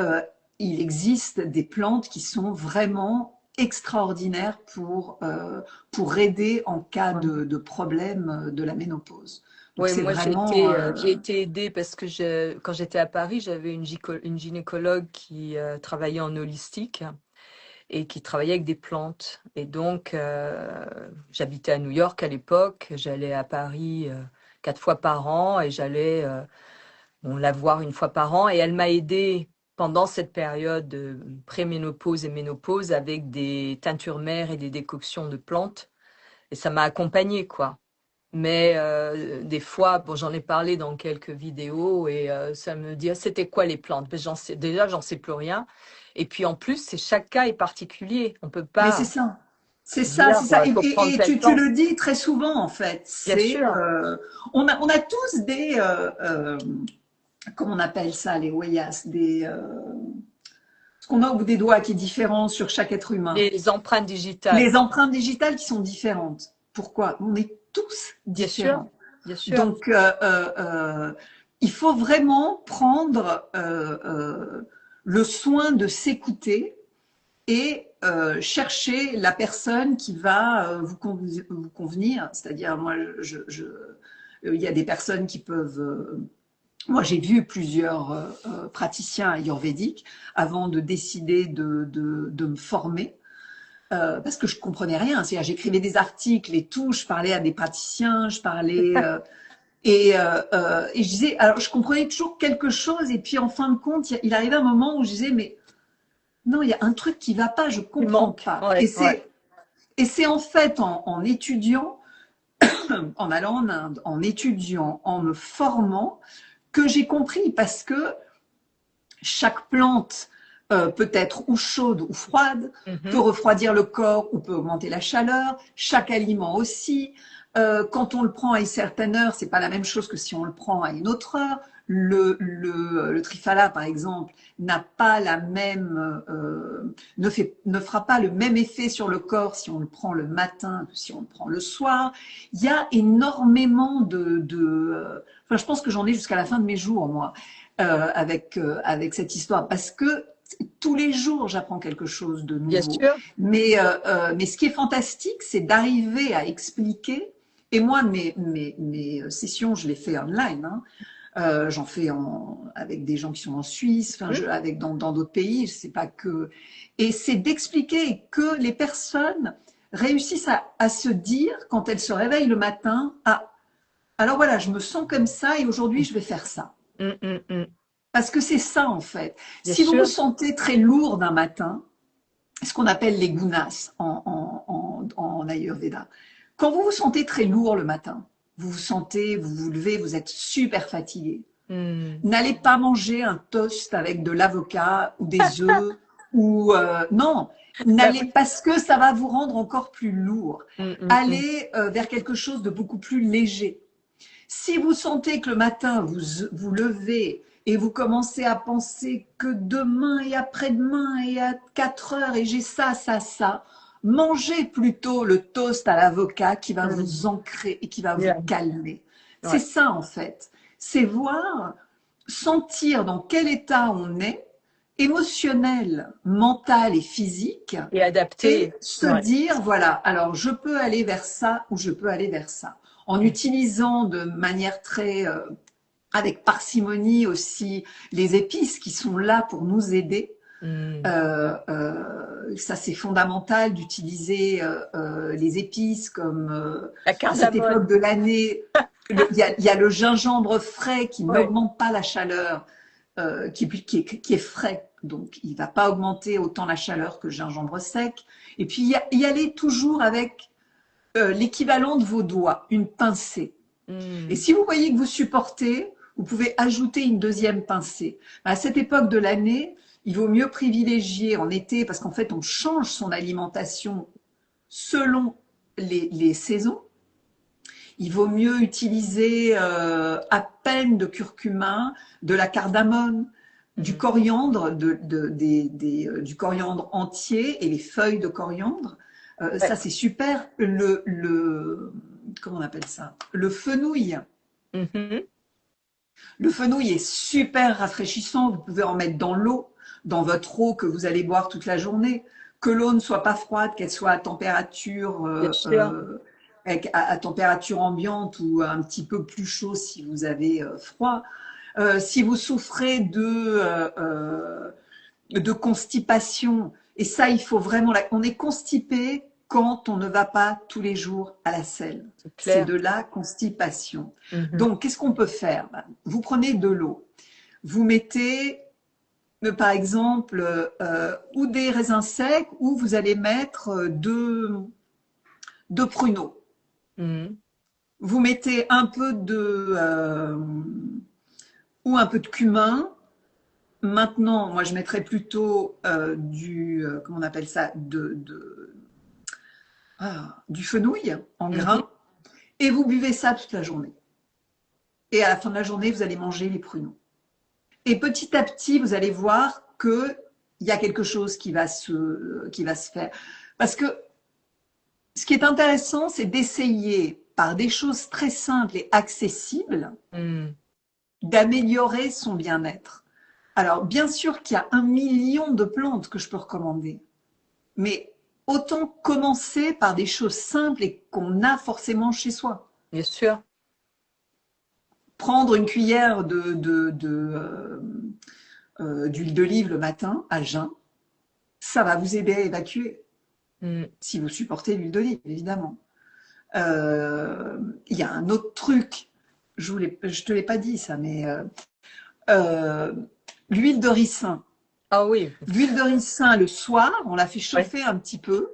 il existe des plantes qui sont vraiment extraordinaires pour aider en cas de problème de la ménopause. Donc Oui, c'est moi vraiment... j'ai été aidée parce que quand j'étais à Paris, j'avais une gynécologue qui travaillait en holistique et qui travaillait avec des plantes. Et donc, j'habitais à New York à l'époque, j'allais à Paris 4 fois par an et j'allais la voir une fois par an. Et elle m'a aidée pendant cette période de préménopause et ménopause avec des teintures mères et des décoctions de plantes. Et ça m'a accompagnée, quoi. Mais des fois, bon, j'en ai parlé dans quelques vidéos et ça me dit, ah, c'était quoi les plantes? Ben, déjà, j'en sais plus rien. Et puis en plus, chaque cas est particulier. On peut Mais c'est pas ça. C'est ça, dire, c'est ça. il faut prendre Et telle tu plante. le dis très souvent, en fait. Bien sûr. On a tous comment on appelle ça, les Weyas, ce qu'on a au bout des doigts qui est différent sur chaque être humain. Les empreintes digitales. Les empreintes digitales qui sont différentes. Pourquoi? On est tous Bien sûr. différents. Bien sûr. Donc, il faut vraiment prendre le soin de s'écouter et chercher la personne qui va vous convenir. C'est-à-dire, moi, il y a des personnes qui peuvent... moi, j'ai vu plusieurs praticiens ayurvédiques avant de décider de me former. Parce que je comprenais rien. C'est-à-dire, j'écrivais des articles et tout, je parlais à des praticiens, je parlais et je disais, alors je comprenais toujours quelque chose et puis en fin de compte, il arrivait un moment où je disais, mais non, il y a un truc qui va pas, je Il comprends manque. pas. Ouais, ouais. Et c'est en fait en étudiant, en allant en Inde, en étudiant, en me formant, que j'ai compris parce que chaque plante peut être ou chaude ou froide, peut refroidir le corps ou peut augmenter la chaleur, chaque aliment aussi. Quand on le prend à une certaine heure, c'est pas la même chose que si on le prend à une autre heure. Le trifala, par exemple, n'a pas la même, ne fera pas le même effet sur le corps si on le prend le matin que si on le prend le soir. Il y a énormément enfin, je pense que j'en ai jusqu'à la fin de mes jours, moi, avec cette histoire, parce que tous les jours, j'apprends quelque chose de Bien nouveau. sûr. Mais ce qui est fantastique, c'est d'arriver à expliquer. Et moi, mes sessions, je les fais online. Hein. J'en fais avec des gens qui sont en Suisse, enfin, avec dans d'autres pays. Je sais pas que. Et c'est d'expliquer que les personnes réussissent à se dire quand elles se réveillent le matin, ah, alors voilà, je me sens comme ça et aujourd'hui je vais faire ça. Parce que c'est ça en fait. Bien Si vous vous sûr. sentez très lourd d'un matin, ce qu'on appelle les gunas en Ayurveda, quand vous vous sentez très lourd le matin, vous vous levez, vous êtes super fatigué. N'allez pas manger un toast avec de l'avocat ou des œufs ou non, Bah oui. parce que ça va vous rendre encore plus lourd. Allez vers quelque chose de beaucoup plus léger. Si vous sentez que le matin, vous levez et vous commencez à penser que demain et après-demain et à 4 heures et j'ai ça, mangez plutôt le toast à l'avocat qui va vous ancrer et qui va vous Yeah. calmer. C'est Ouais. ça en fait. C'est sentir dans quel état on est, émotionnel, mental et physique, Et adapté. et se Ouais. dire, voilà, alors je peux aller vers ça ou je peux aller vers ça en utilisant de manière très avec parcimonie aussi les épices qui sont là pour nous aider. Ça c'est fondamental d'utiliser les épices comme La à cette époque cardamome. de l'année. Il y a le gingembre frais qui Ouais. n'augmente pas la chaleur, qui est frais, donc il ne va pas augmenter autant la chaleur que le gingembre sec. Et puis y aller toujours avec l'équivalent de vos doigts, une pincée. Et si vous voyez que vous supportez, vous pouvez ajouter une deuxième pincée. À cette époque de l'année, il vaut mieux privilégier en été, parce qu'en fait, on change son alimentation selon les saisons. Il vaut mieux utiliser à peine de curcuma, de la cardamome, du coriandre, du coriandre entier et les feuilles de coriandre. Ça, Ouais. c'est super. Comment on appelle ça? Le fenouil. Mhm. Le fenouil est super rafraîchissant. Vous pouvez en mettre dans l'eau, dans votre eau que vous allez boire toute la journée. Que l'eau ne soit pas froide, qu'elle soit Bien sûr. à température ambiante ou un petit peu plus chaud si vous avez froid. Si vous souffrez de constipation, et ça, il faut vraiment. On est constipé quand on ne va pas tous les jours à la selle. C'est C'est clair. de la constipation. Mhm. Donc, qu'est-ce qu'on peut faire? Vous prenez de l'eau, vous mettez, par exemple, ou des raisins secs, ou vous allez mettre deux pruneaux. Mhm. Vous mettez un peu ou un peu de cumin. Maintenant, moi, je mettrais plutôt comment on appelle ça, du fenouil en Mhm. grains, et vous buvez ça toute la journée. Et à la fin de la journée, vous allez manger les pruneaux. Et petit à petit, vous allez voir qu'il y a quelque chose qui va se faire. Parce que ce qui est intéressant, c'est d'essayer par des choses très simples et accessibles Mhm. d'améliorer son bien-être. Alors, bien sûr qu'il y a 1 million de plantes que je peux recommander, mais autant commencer par des choses simples et qu'on a forcément chez soi. Bien sûr. Prendre une cuillère d'huile d'olive le matin à jeun, ça va vous aider à évacuer, Mhm. si vous supportez l'huile d'olive, évidemment. Il y a un autre truc, je te l'ai pas dit ça, mais euh, l'huile de ricin. Ah oui. L'huile de ricin le soir, on la fait Ouais. chauffer un petit peu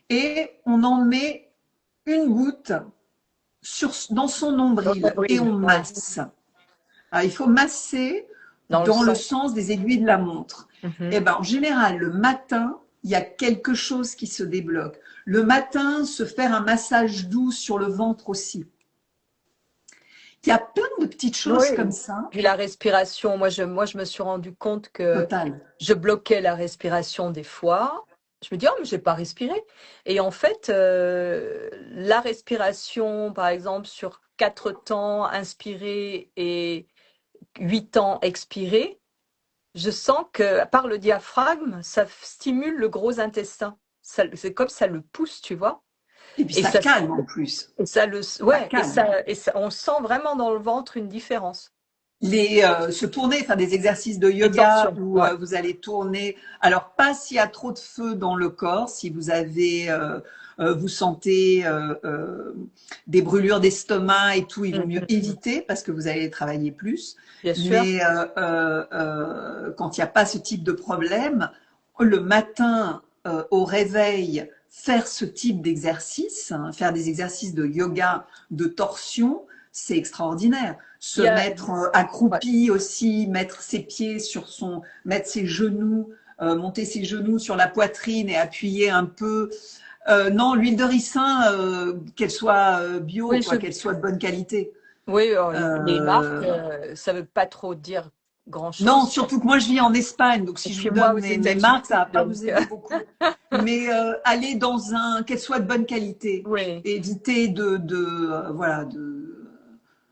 et on en met une goutte dans son Dans le nombril et nombril, on ouais. masse. Alors, il faut masser Dans le dans le sang. sens des aiguilles de la montre. Mhm. Et ben, en général, le matin, il y a quelque chose qui se débloque. Le matin, se faire un massage doux sur le ventre aussi. Il y a plein de petites choses Oui. comme ça. Puis la respiration, moi, je me suis rendu compte que Total. je bloquais la respiration des fois. Je me dis, oh, mais j'ai pas respiré. Et en fait, la respiration, par exemple, sur 4 temps inspiré et 8 temps expiré, je sens que par le diaphragme, ça stimule le gros intestin. C'est comme ça le pousse, tu vois. Et puis Et ça ça, calme en plus. Ça ouais, calme. et ça, on sent vraiment dans le ventre une différence. Se tourner, faire des exercices de Les yoga torsions, où ouais. vous allez tourner. Alors pas s'il y a trop de feu dans le corps, si vous avez, vous sentez des brûlures d'estomac et tout, il vaut mieux Mhm. éviter parce que vous allez travailler plus. Bien sûr. Mais quand il n'y a pas ce type de problème, le matin au réveil, faire ce type d'exercice, hein, faire des exercices de yoga, de torsion, c'est extraordinaire. Se Il y a, mettre ouais. accroupi aussi, mettre ses pieds mettre ses genoux, monter ses genoux sur la poitrine et appuyer un peu. Non, l'huile de ricin, qu'elle soit bio, Oui, quoi, qu'elle soit de bonne qualité. oui, les marques, Euh, ça veut pas trop dire non, grand-chose. surtout que moi je vis en Espagne, donc Et si je puis vous moi donne aux mes marques, ça États-Unis, va pas donc vous aider beaucoup. Mais aller qu'elle soit de bonne qualité, oui, et éviter voilà,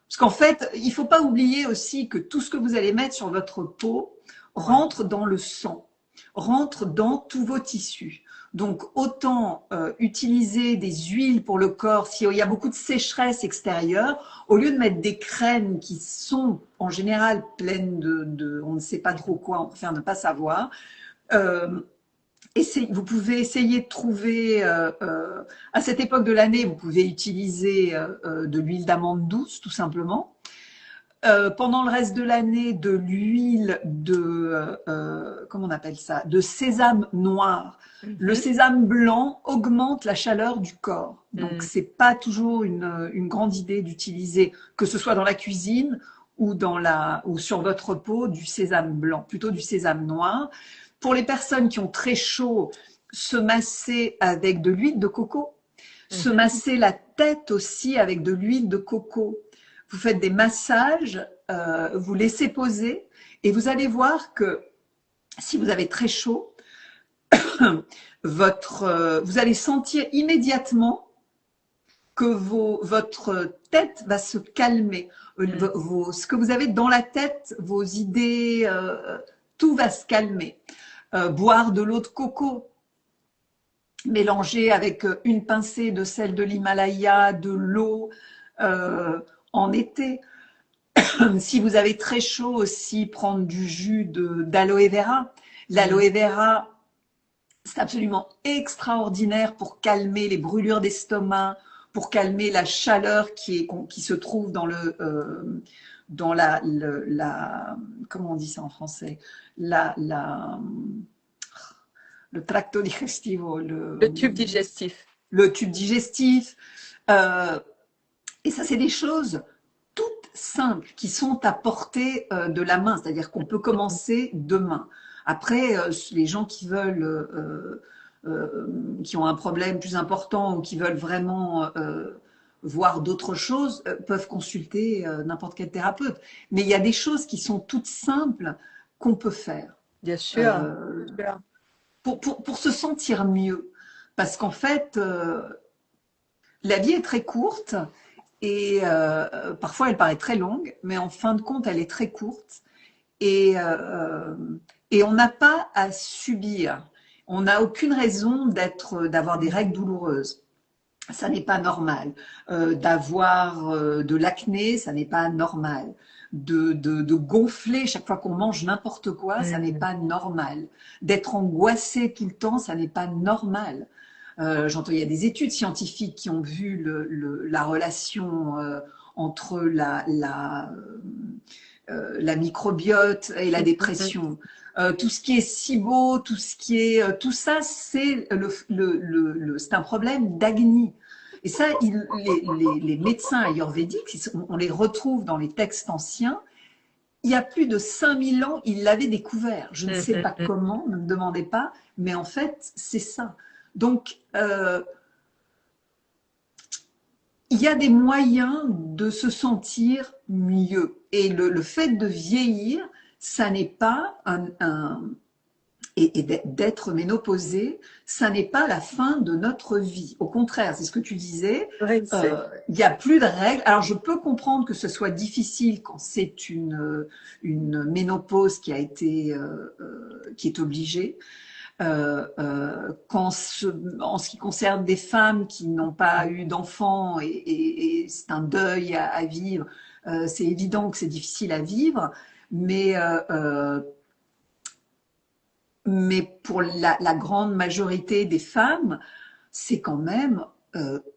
parce qu'en fait, il faut pas oublier aussi que tout ce que vous allez mettre sur votre peau ouais. rentre dans le sang, rentre dans tous vos tissus. Donc autant utiliser des huiles pour le corps s'il y a beaucoup de sécheresse extérieure, au lieu de mettre des crèmes qui sont en général pleines on ne sait pas trop quoi, on préfère ne pas savoir. Euh, Vous pouvez essayer de trouver, à cette époque de l'année, vous pouvez utiliser de l'huile d'amande douce, tout simplement. Pendant le reste de l'année, de l'huile comment on appelle ça, de sésame noir. Le Mhm. sésame blanc augmente la chaleur du corps. Donc, Mm. c'est pas toujours une grande idée d'utiliser, que ce soit dans la cuisine ou sur votre peau, du sésame blanc, plutôt du sésame noir. Pour les personnes qui ont très chaud, se masser avec de l'huile de coco. Se Mhm. masser la tête aussi avec de l'huile de coco. vous faites des massages, vous laissez poser et vous allez voir que si vous avez très chaud, vous allez sentir immédiatement que votre tête va se calmer. Ce que vous avez dans la tête, vos idées, tout va se calmer. Boire de l'eau de coco, mélanger avec une pincée de sel de l'Himalaya, de l'eau en été. Si vous avez très chaud aussi, prendre du jus d'aloe vera. L'aloe vera, c'est absolument extraordinaire pour calmer les brûlures d'estomac, pour calmer la chaleur qui se trouve dans comment on dit ça en français, le tracto digestivo, Le tube digestif. Le tube digestif. Et ça, c'est des choses toutes simples qui sont à portée de la main, c'est-à-dire qu'on peut commencer demain. Après, les gens qui veulent, qui ont un problème plus important ou qui veulent vraiment voir d'autres choses, peuvent consulter n'importe quel thérapeute. Mais il y a des choses qui sont toutes simples qu'on peut faire. Bien sûr. Pour se sentir mieux. Parce qu'en fait, la vie est très courte et parfois elle paraît très longue, mais en fin de compte, elle est très courte. Et on n'a pas à subir. On n'a aucune raison d'avoir des règles douloureuses. Ça n'est pas normal. D'avoir de l'acné, ça n'est pas normal. De gonfler chaque fois qu'on mange n'importe quoi, ça n'est pas normal. D'être angoissé tout le temps, ça n'est pas normal. J'entends, il y a des études scientifiques qui ont vu la relation entre la microbiote et la dépression. Tout ce qui est SIBO, tout ça, c'est c'est un problème d'agni. Et ça, les médecins ayurvédiques, on les retrouve dans les textes anciens. Il y a plus de 5000 ans, ils l'avaient découvert. Je ne sais pas comment, ne me demandez pas, mais en fait, c'est ça. Donc, il y a des moyens de se sentir mieux. Et le fait de vieillir, ça n'est pas et d'être ménopausée, ça n'est pas la fin de notre vie. Au contraire, c'est ce que tu disais. Oui, il n'y a plus de règles. Alors, je peux comprendre que ce soit difficile quand c'est une ménopause qui est obligée. En ce qui concerne des femmes qui n'ont pas eu d'enfants et c'est un deuil à vivre, c'est évident que c'est difficile à vivre, mais pour la grande majorité des femmes, c'est quand même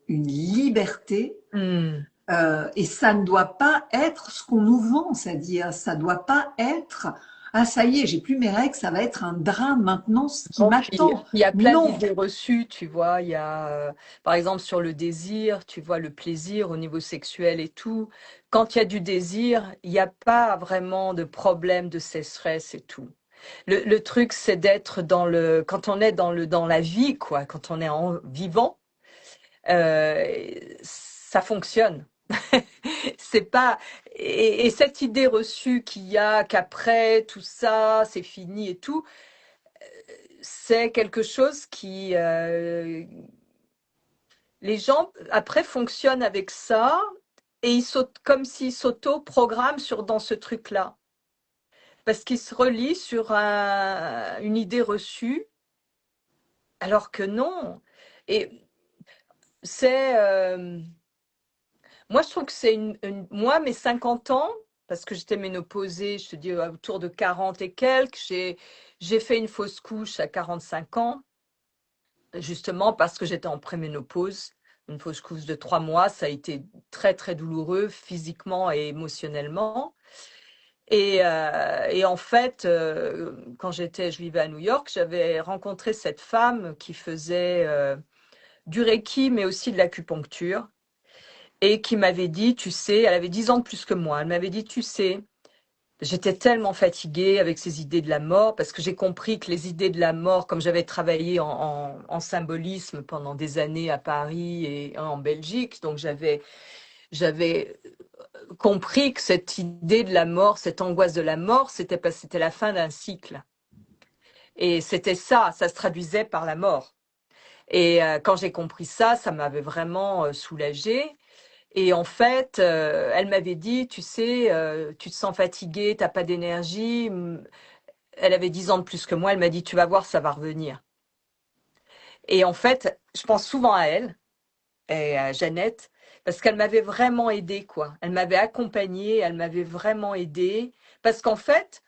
une liberté. Et ça ne doit pas être ce qu'on nous vend, c'est-à-dire ça ne doit pas être ah ça y est, j'ai plus mes règles, ça va être un drame maintenant ce qui m'attend. Il y a plein d'idées reçues, tu vois, il y a par exemple sur le désir, tu vois, le plaisir au niveau sexuel et tout. Quand il y a du désir, il n'y a pas vraiment de problème de sécheresse et tout. Le truc, c'est d'être quand on est dans la vie, quoi, quand on est vivant, ça fonctionne. C'est pas et cette idée reçue qu'il y a qu'après tout ça, c'est fini et tout, c'est quelque chose qui les gens après fonctionnent avec ça et ils sautent comme s'ils s'auto-programment dans ce truc-là. Parce qu'il se relie sur une idée reçue, alors que non. Et c'est... moi, je trouve que c'est moi, mes 50 ans, parce que j'étais ménopausée, je te dis autour de 40 et quelques, j'ai fait une fausse couche à 45 ans, justement parce que j'étais en préménopause. Une fausse couche de 3 mois, ça a été très, très douloureux physiquement et émotionnellement. Et en fait, quand je vivais à New York, j'avais rencontré cette femme qui faisait du Reiki, mais aussi de l'acupuncture, et qui m'avait dit, tu sais, elle avait 10 ans de plus que moi, elle m'avait dit, tu sais, j'étais tellement fatiguée avec ces idées de la mort, parce que j'ai compris que les idées de la mort, comme j'avais travaillé en symbolisme pendant des années à Paris et en Belgique, donc j'avais compris que cette idée de la mort, cette angoisse de la mort, c'était la fin d'un cycle. Et c'était ça se traduisait par la mort. Et quand j'ai compris ça, ça m'avait vraiment soulagée. Et en fait, elle m'avait dit, tu sais, tu te sens fatiguée, t'as pas d'énergie. Elle avait 10 ans de plus que moi. Elle m'a dit, tu vas voir, ça va revenir. Et en fait, je pense souvent à elle et à Jeannette parce qu'elle m'avait vraiment aidée, quoi. Elle m'avait accompagnée, elle m'avait vraiment aidée. Parce qu'en fait,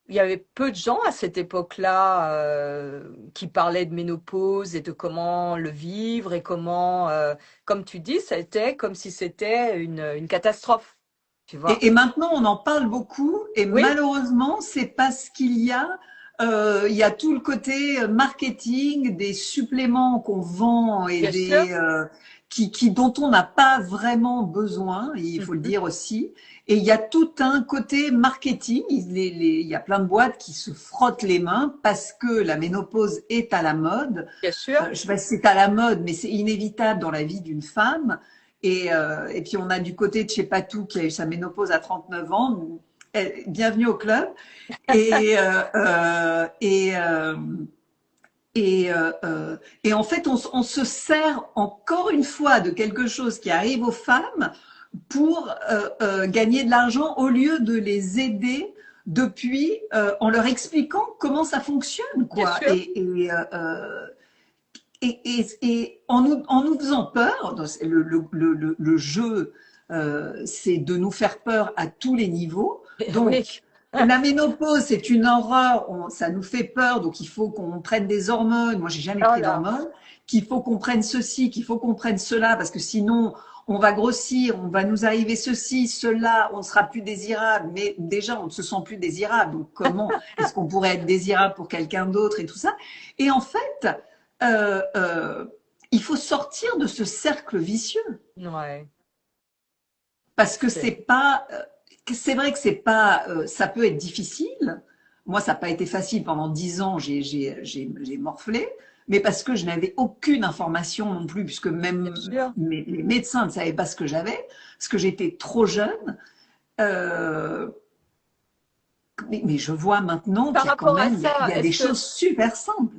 il y avait peu de gens à cette époque-là qui parlaient de ménopause et de comment le vivre et comment, comme tu dis, ça a été comme si c'était une catastrophe, tu vois. Et maintenant, on en parle beaucoup, et Oui, malheureusement, c'est parce il y a tout le côté marketing, des suppléments qu'on vend et bien sûr. dont on n'a pas vraiment besoin, il faut le Mhm. dire aussi. Et il y a tout un côté marketing. Il y a plein de boîtes qui se frottent les mains parce que la ménopause est à la mode. Bien sûr. Je sais pas si c'est à la mode, mais c'est inévitable dans la vie d'une femme. Et puis on a du côté de chez Patou qui a eu sa ménopause à 39 ans. Bienvenue au club. Et, euh, euh, et, euh, et en fait, on se sert encore une fois de quelque chose qui arrive aux femmes pour gagner de l'argent au lieu de les aider en leur expliquant comment ça fonctionne, Bien quoi. sûr. Et en nous faisant peur, le jeu, c'est de nous faire peur à tous les niveaux. Oui. Donc, la ménopause, c'est une horreur, ça nous fait peur, donc il faut qu'on prenne des hormones. Moi, j'ai jamais pris Voilà. d'hormones. Qu'il faut qu'on prenne ceci, qu'il faut qu'on prenne cela, parce que sinon, on va grossir, on va nous arriver ceci, cela, on sera plus désirable. Mais déjà, on ne se sent plus désirable. Donc, comment est-ce qu'on pourrait être désirable pour quelqu'un d'autre et tout ça? Et en fait, euh, euh, il faut sortir de ce cercle vicieux Ouais. parce que C'est c'est vrai que c'est pas, ça peut être difficile. Moi, ça n'a pas été facile pendant 10 ans, j'ai morflé, mais parce que je n'avais aucune information non plus, puisque bien même sûr. les médecins ne savaient pas ce que j'avais, parce que j'étais trop jeune. Euh, mais je vois maintenant Par qu'il y a quand rapport à même, il ça, y a des choses super simples.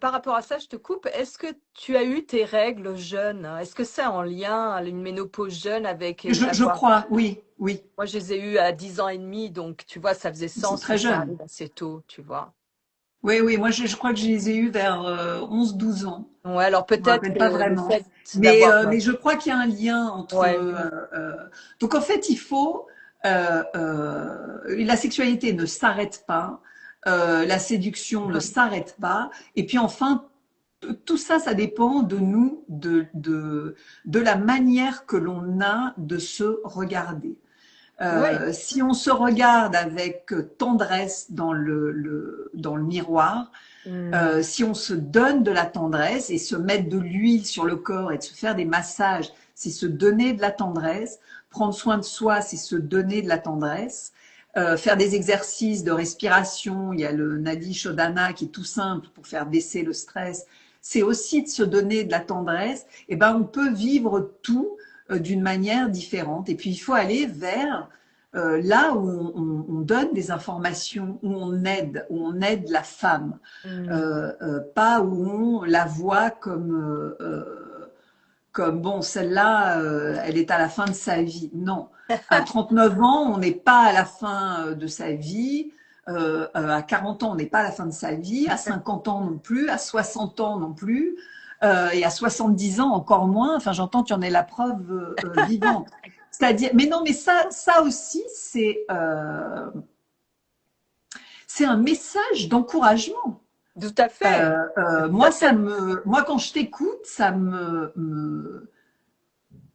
par rapport à ça, je te coupe. Est-ce que tu as eu tes règles jeunes? Est-ce que c'est en lien, une ménopause jeune avec Je avoir... crois, oui, oui, Moi, je les ai eus à 10 ans et demi, donc tu vois, ça faisait c'est sens que très ça jeune. arrive assez tôt, tu vois. Oui, oui, moi je crois que je les ai eus vers 11-12 ans. Ouais, alors Je me peut-être rappelle que pas le vraiment. fait d'avoir... Mais je crois qu'il y a un lien entre. Ouais, Donc en fait, il faut. La sexualité ne s'arrête pas, la séduction ne s'arrête pas, et puis enfin, tout ça, ça dépend de nous, de la manière que l'on a de se regarder. ouais. Si on se regarde avec tendresse dans le miroir, Hmm. si on se donne de la tendresse et se mettre de l'huile sur le corps et de se faire des massages, c'est se donner de la tendresse. Prendre soin de soi, c'est se donner de la tendresse. Faire des exercices de respiration, il y a le Nadi Shodhana qui est tout simple pour faire baisser le stress. C'est aussi de se donner de la tendresse. Et ben, on peut vivre tout d'une manière différente. Et puis, il faut aller vers là où on donne des informations, où on aide la femme, Hmm. pas où on la voit comme bon, celle-là, elle est à la fin de sa vie. Non, à 39 ans, on n'est pas à la fin de sa vie. À 40 ans, on n'est pas à la fin de sa vie. À 50 ans non plus. À 60 ans non plus. Et à 70 ans encore moins. Enfin, j'entends que tu en es la preuve vivante. C'est-à-dire, mais non, mais ça aussi, c'est un message d'encouragement. Tout à fait. Tout à fait. Moi, quand je t'écoute, ça me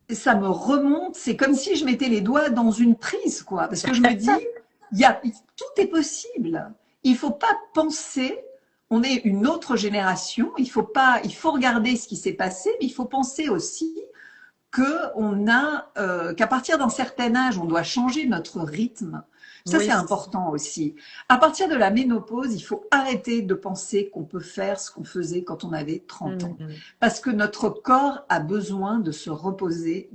remonte. C'est comme si je mettais les doigts dans une prise, quoi. Parce que je me dis, tout est possible. Il faut pas penser. On est une autre génération. Il faut regarder ce qui s'est passé, mais il faut penser aussi qu'à partir d'un certain âge, on doit changer notre rythme. Ça, c'est Oui. important aussi. À partir de la ménopause, il faut arrêter de penser qu'on peut faire ce qu'on faisait quand on avait 30 ans. Mhm. Parce que notre corps a besoin de se reposer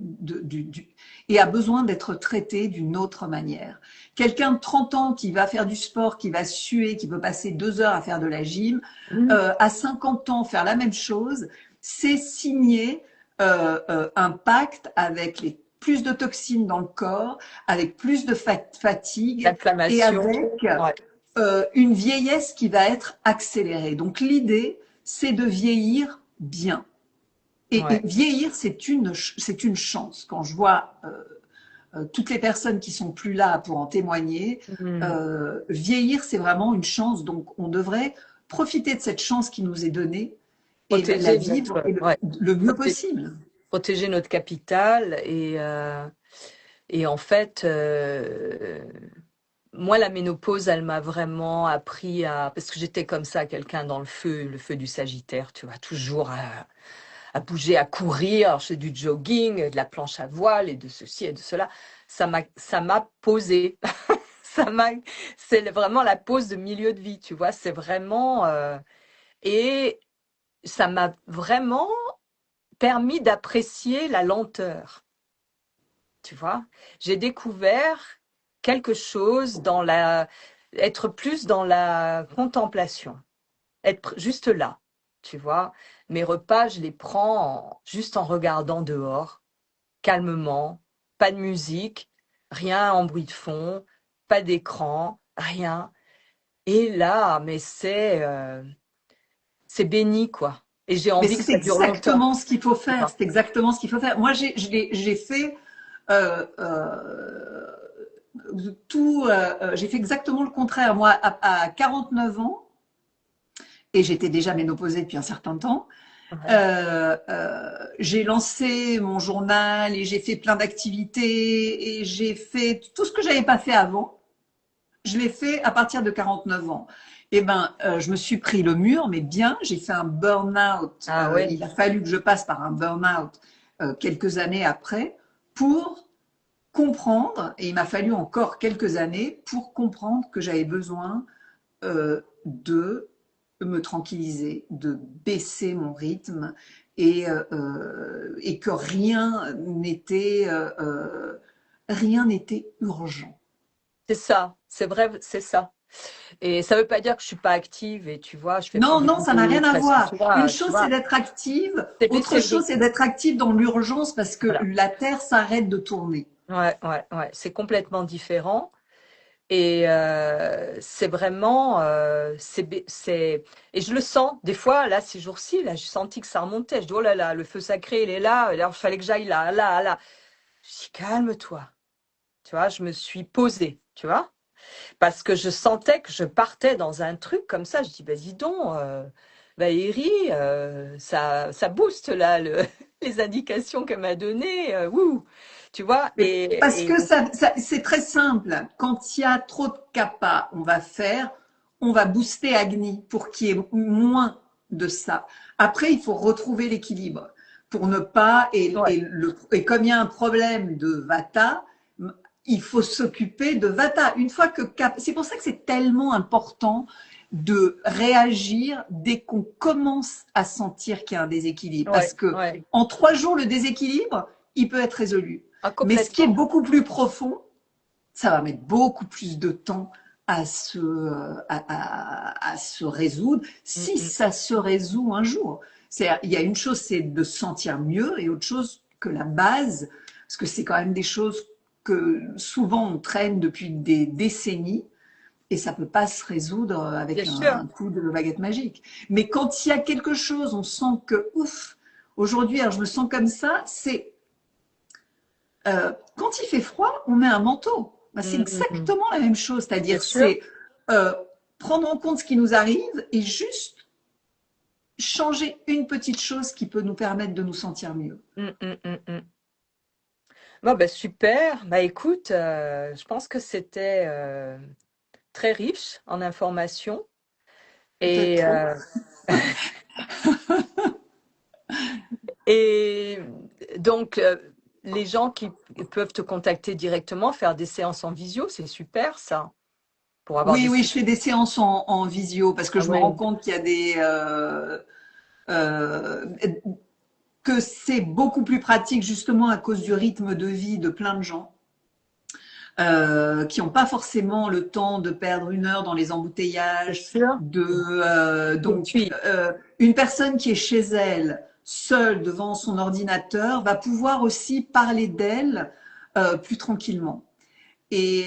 et a besoin d'être traité d'une autre manière. Quelqu'un de 30 ans qui va faire du sport, qui va suer, qui peut passer 2 heures à faire de la gym, Mhm. à 50 ans faire la même chose, c'est signer un pacte avec plus de toxines dans le corps, avec plus de fatigue et L'inflammation. avec Ouais, une vieillesse qui va être accélérée. Donc l'idée, c'est de vieillir bien. Et ouais. vieillir, c'est une chance. Quand je vois toutes les personnes qui sont plus là pour en témoigner, Mhm. vieillir, c'est vraiment une chance. Donc on devrait profiter de cette chance qui nous est donnée et la Protéger vivre notre, ouais, le mieux proté- possible. protéger notre capital et en fait, moi, la ménopause, elle m'a vraiment appris à, parce que j'étais comme ça, quelqu'un dans le feu du Sagittaire, tu vois, toujours à bouger, à courir. Alors, je fais du jogging, de la planche à voile et de ceci et de cela. Ça m'a posé. Ça m'a, c'est vraiment la pause de milieu de vie, tu vois. C'est vraiment, et ça m'a vraiment permis d'apprécier la lenteur, tu vois. J'ai découvert quelque chose être plus dans la contemplation, être juste là, tu vois. Mes repas, je les prends juste en regardant dehors, calmement, pas de musique, rien en bruit de fond, pas d'écran, rien. Et là, mais c'est béni, quoi. Et j'ai Mais envie que c'est ça dure longtemps, exactement ce qu'il faut tu faire. vois. C'est exactement ce qu'il faut faire. Moi, j'ai fait euh, j'ai fait exactement le contraire. Moi, à 49 ans, et j'étais déjà ménopausée depuis un certain temps, Ouais. j'ai lancé mon journal et j'ai fait plein d'activités et j'ai fait tout ce que j'avais pas fait avant. Je l'ai fait à partir de 49 ans. Eh ben, je me suis pris le mur, mais bien, j'ai fait un burn-out. Ah ouais. Il a fallu que je passe par un burn-out quelques années après pour comprendre, et il m'a fallu encore quelques années pour comprendre que j'avais besoin de me tranquilliser, de baisser mon rythme et que rien n'était urgent. C'est ça, c'est vrai, c'est ça. Et ça veut pas dire que je suis pas active et tu vois, je fais plus Non, du non, ça n'a vélo rien à presque, voir. Une tu chose, c'est vois, d'être active. c'est baisser Autre le chose, c'est rythme. d'être active dans l'urgence parce que Voilà. la Terre s'arrête de tourner. Ouais, ouais, ouais. C'est complètement différent. Et c'est vraiment, et je le sens. Des fois, là, ces jours-ci, là, j'ai senti que ça remontait. Je dis, oh là là, le feu sacré, il est là. Alors, il fallait que j'aille là, là, là. Je dis, calme-toi. Tu vois, je me suis posée, tu vois. Parce que je sentais que je partais dans un truc comme ça. Je dis, bah, dis donc, Valérie, ça booste là les indications qu'elle m'a données. Wouh, tu vois, Mais parce que c'est très simple. Quand il y a trop de kappa, on va booster Agni pour qu'il y ait moins de ça. Après, il faut retrouver l'équilibre pour ne pas, ouais, et comme il y a un problème de Vata, il faut s'occuper de Vata. Une fois que c'est pour ça que c'est tellement important de réagir dès qu'on commence à sentir qu'il y a un déséquilibre. Parce ouais, que ouais. en 3 jours, le déséquilibre, il peut être résolu. Ah, Mais ce qui est complètement. beaucoup plus profond, ça va mettre beaucoup plus de temps à se résoudre, Mm, si mm. ça se résout un jour. Il y a une chose, c'est de se sentir mieux, et autre chose que la base, parce que c'est quand même des choses que souvent on traîne depuis des décennies, et ça peut pas se résoudre Bien avec sûr. un coup de baguette magique. Mais quand il y a quelque chose, on sent que, ouf, aujourd'hui, alors je me sens comme ça, c'est quand il fait froid, on met un manteau. Ben, c'est Mm, mm, mm. exactement la même chose, Bien c'est-à-dire sûr. c'est euh, prendre en compte ce qui nous arrive et juste changer une petite chose qui peut nous permettre de nous sentir mieux. Mm, mm, mm, mm. Bon, bah, super. Bah, écoute, je pense que c'était très riche en informations. Peut-être Et, trop. et Donc, les gens qui peuvent te contacter directement, faire des séances en visio, c'est super ça, pour avoir Oui, des oui, je séances. fais des séances en visio parce que Ah je me rends ouais, compte qu'il y a euh, que c'est beaucoup plus pratique justement à cause du rythme de vie de plein de gens. Qui n'ont pas forcément le temps de perdre 1 heure dans les bien embouteillages. sûr. Et Donc, puis, une personne qui est chez elle, seule devant son ordinateur, va pouvoir aussi parler d'elle plus tranquillement. Et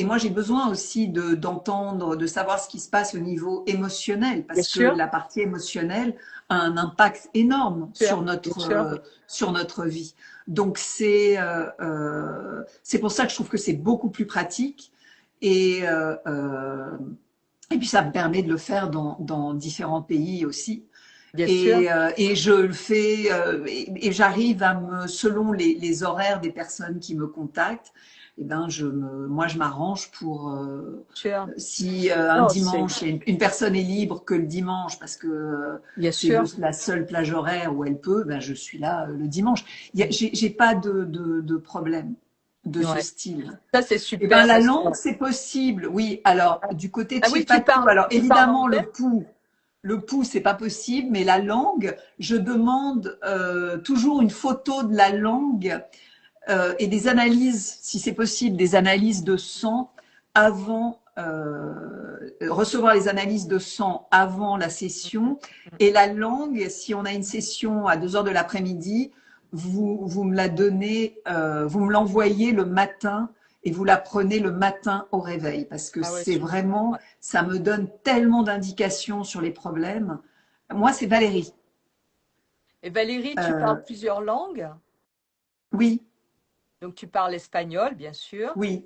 moi, j'ai besoin aussi d'entendre, de savoir ce qui se passe au niveau émotionnel, bien parce que sûr, la partie émotionnelle a un impact énorme bien sûr. sur notre vie. Donc, c'est pour ça que je trouve que c'est beaucoup plus pratique. Et, euh, euh, et puis, ça me permet de le faire dans différents pays aussi. Bien sûr. Et je le fais, et j'arrive à me, selon les horaires des personnes qui me contactent, eh ben moi je m'arrange pour Sûr. si un Non, c'est dimanche une personne est libre que le dimanche parce que bien c'est sûr. la seule plage horaire où elle peut, ben je suis là le dimanche. J'ai pas de problème de ce Ouais. style. Ça, c'est Eh ben super la parce que. langue c'est possible, oui. Alors du côté de Ah chez oui, Patou, alors tu parles évidemment anglais? le pouls, c'est pas possible, mais la langue, je demande toujours une photo de la langue et des analyses, si c'est possible, des analyses de sang avant recevoir les analyses de sang avant la session. Et la langue, si on a une session à 2 heures de l'après-midi, vous me la donnez, vous me l'envoyez le matin et vous la prenez le matin au réveil parce que Ah ouais, c'est super. vraiment, Ouais. ça me donne tellement d'indications sur les problèmes. Moi, c'est Valérie. Et Valérie, tu Euh, parles plusieurs langues. oui, Donc, tu parles espagnol, bien sûr, oui.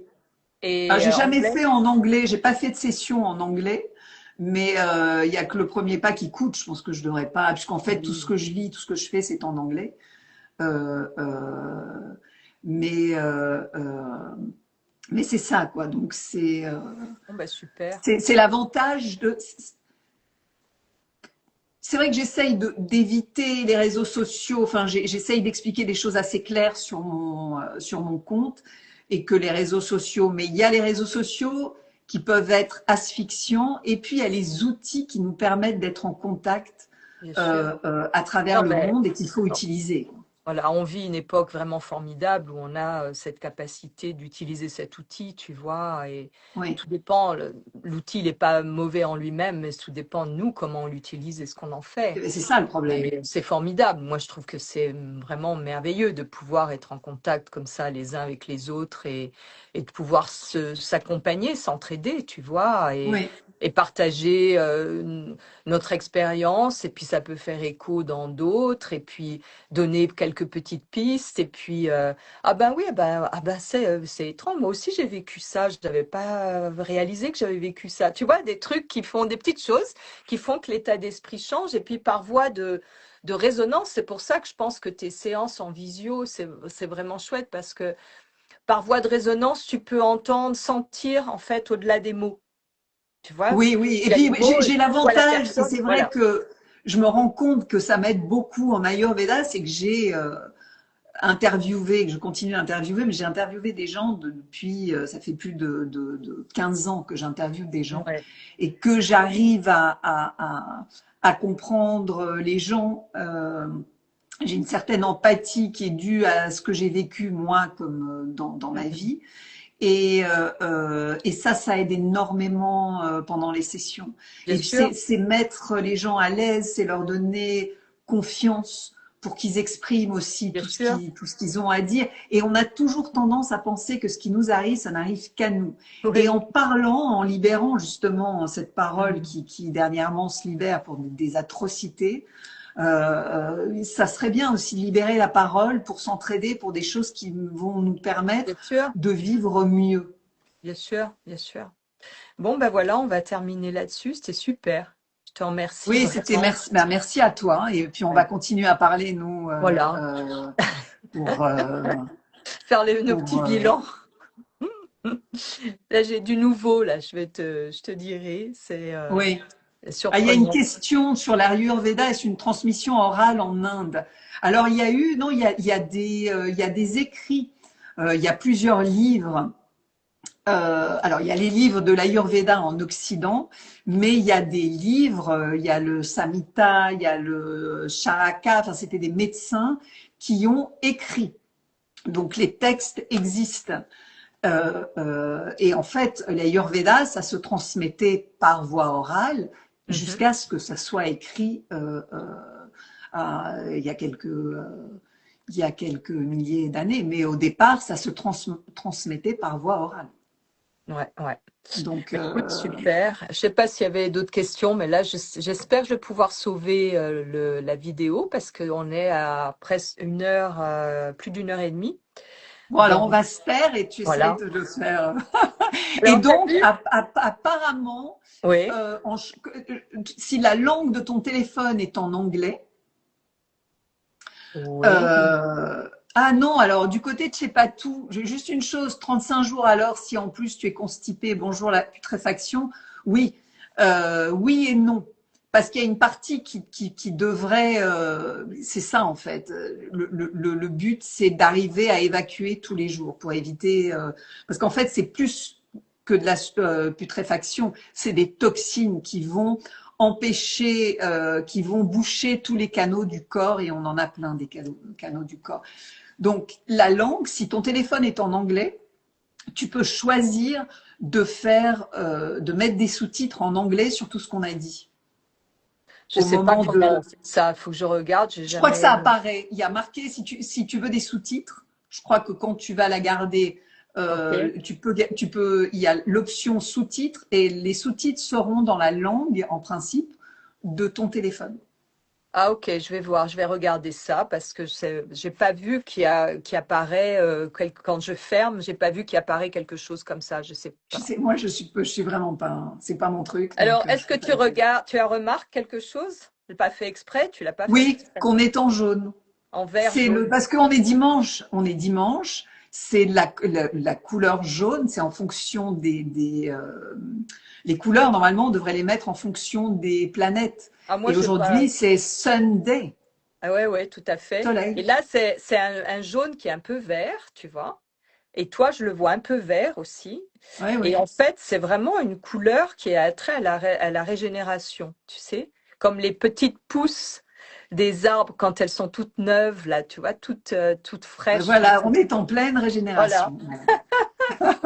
et J'ai jamais anglais. fait en anglais, j'ai pas fait de session en anglais, mais il y a que le premier pas qui coûte. Je pense que je devrais pas, puisqu'en fait tout ce Oui. que je lis, tout ce que je fais, c'est en anglais. Euh, euh, mais euh, euh, mais c'est ça quoi. Donc Bon, bah, super. c'est l'avantage de. C'est vrai que j'essaye d'éviter les réseaux sociaux. Enfin, j'essaye d'expliquer des choses assez claires sur mon compte et que les réseaux sociaux. Mais il y a les réseaux sociaux qui peuvent être asphyxiants et puis il y a les outils qui nous permettent d'être en contact Bien sûr. à travers Non, le mais monde et qu'il faut utiliser. voilà, on vit une époque vraiment formidable où on a cette capacité d'utiliser cet outil, tu vois, et Oui, tout dépend, l'outil n'est pas mauvais en lui-même, mais tout dépend de nous, comment on l'utilise et ce qu'on en fait. c'est ça le problème. Et c'est formidable. Moi, je trouve que c'est vraiment merveilleux de pouvoir être en contact comme ça les uns avec les autres et de pouvoir s'accompagner, s'entraider, tu vois, Oui, et partager notre expérience. Et puis, ça peut faire écho dans d'autres et puis donner quelques petites pistes. Et puis, ah ben oui, ah ben c'est étrange. Moi aussi, j'ai vécu ça. Je n'avais pas réalisé que j'avais vécu ça. Tu vois, des trucs qui font des petites choses qui font que l'état d'esprit change. Et puis, par voie de résonance. C'est pour ça que je pense que tes séances en visio, c'est vraiment chouette parce que par voie de résonance, tu peux entendre, sentir en fait au-delà des mots. Tu vois, oui, oui. Et il y a puis des mots et j'ai tu vois la l'avantage et personne. c'est vrai Voilà. que je me rends compte que ça m'aide beaucoup en Ayurveda, c'est que j'ai interviewé, que je continue à interviewer, mais j'ai interviewé des gens depuis, ça fait plus de 15 ans que j'interviewe des gens Ouais, et que j'arrive à comprendre les gens. J'ai une certaine empathie qui est due à ce que j'ai vécu moi comme dans ma mhm. vie. Et ça aide énormément pendant les sessions. Bien Et puis sûr, c'est mettre les gens à l'aise, c'est leur donner confiance pour qu'ils expriment aussi bien sûr. tout ce qu'ils ont à dire. Et on a toujours tendance à penser que ce qui nous arrive, ça n'arrive qu'à nous. Et Oui. en parlant, en libérant justement cette parole Mhm. qui dernièrement se libère pour des atrocités, ça serait bien aussi de libérer la parole pour s'entraider pour des choses qui vont nous Bien permettre sûr, de vivre mieux. bien sûr, bien sûr. Bon, ben voilà, on va terminer là-dessus. C'était super. Je te remercie Oui, c'était vraiment. merci, ben merci à toi. Et puis on va Ouais. continuer à parler nous Voilà, pour faire nos petits pour bilans. Là, j'ai du nouveau, là, je te dirai. oui. Ah, il y a une surprenant. question sur l'Ayurveda, est-ce une transmission orale en Inde? Alors, il y a eu, non, il y a des écrits, il y a plusieurs livres. Alors, il y a les livres de l'Ayurveda en Occident, mais il y a des livres, il y a le Samhita, il y a le Charaka, enfin, c'était des médecins qui ont écrit. Donc, les textes existent. Et en fait, l'Ayurveda, ça se transmettait par voie orale Mhm. jusqu'à ce que ça soit écrit il y a quelques milliers d'années. Mais au départ, ça se transmettait par voie orale. Ouais, ouais. Donc, Écoute, super. Je sais pas s'il y avait d'autres questions, mais là, j'espère que je vais pouvoir sauver la vidéo parce qu'on est à presque une heure, plus d'une heure et demie. bon, alors on Donc, va se taire et tu essayes voilà. de le faire. Et Alors, t'as donc, vu? apparemment, Oui. si la langue de ton téléphone est en anglais, Oui. ah non, alors du côté de chez Patou, j'ai juste une chose, 35 jours alors, si en plus tu es constipé, bonjour la putréfaction, oui, oui et non. Parce qu'il y a une partie qui devrait, c'est ça en fait. Le but, c'est d'arriver à évacuer tous les jours pour éviter, parce qu'en fait, c'est plus que de la putréfaction, c'est des toxines qui vont empêcher, qui vont boucher tous les canaux du corps et on en a plein des canaux du corps. Donc la langue, si ton téléphone est en anglais, tu peux choisir de mettre des sous-titres en anglais sur tout ce qu'on a dit Je au sais pas moment comment de. on fait ça. Faut que je regarde. J'ai Je crois que jamais. ça apparaît. Il y a marqué si tu veux des sous-titres. Je crois que quand tu vas la garder, Ok. il y a l'option sous-titres et les sous-titres seront dans la langue en principe de ton téléphone. Ah, ok. Je vais voir. Je vais regarder ça parce que j'ai pas vu qui apparaît quand je ferme. J'ai pas vu qu'il apparaît quelque chose comme ça. Je sais Je pas. sais, moi je suis vraiment pas, c'est pas mon truc, Alors, donc est-ce je que peux pas tu l'aider. regardes, tu as remarqué quelque chose? Je l'ai pas fait exprès. Tu l'as pas fait Oui, exprès. qu'on est en jaune. En vert jaune. Parce on est dimanche, c'est la couleur jaune, c'est en fonction les couleurs, normalement, on devrait les mettre en fonction des planètes. Ah, moi, Et je vois. aujourd'hui, c'est Sunday, Ah ouais, ouais, tout à fait. Et soleil. là, c'est un jaune qui est un peu vert, tu vois. Et toi, je le vois un peu vert aussi. Oui, Et oui. en fait, c'est vraiment une couleur qui a trait à la régénération, tu sais. Comme les petites pousses des arbres quand elles sont toutes neuves, là, tu vois, toutes Ben fraîches comme voilà, ça. on est en pleine Voilà. régénération. Voilà.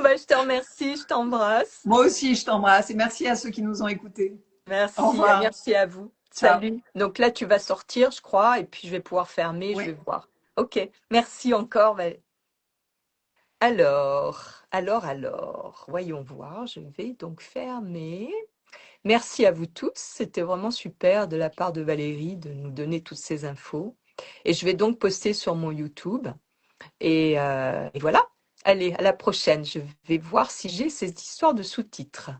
Bah, je te remercie, je t'embrasse. Moi aussi, je t'embrasse et merci à ceux qui nous ont écoutés. Au Merci, revoir. merci à vous. Ciao. Salut. Donc là, tu vas sortir, je crois, et puis je vais pouvoir fermer, je Oui. vais voir. Ok, merci encore. Alors, voyons voir. Je vais donc fermer. Merci à vous tous. C'était vraiment super de la part de Valérie de nous donner toutes ces infos. Et je vais donc poster sur mon YouTube. Et voilà. Allez, à la prochaine. Je vais voir si j'ai ces histoires de sous-titres.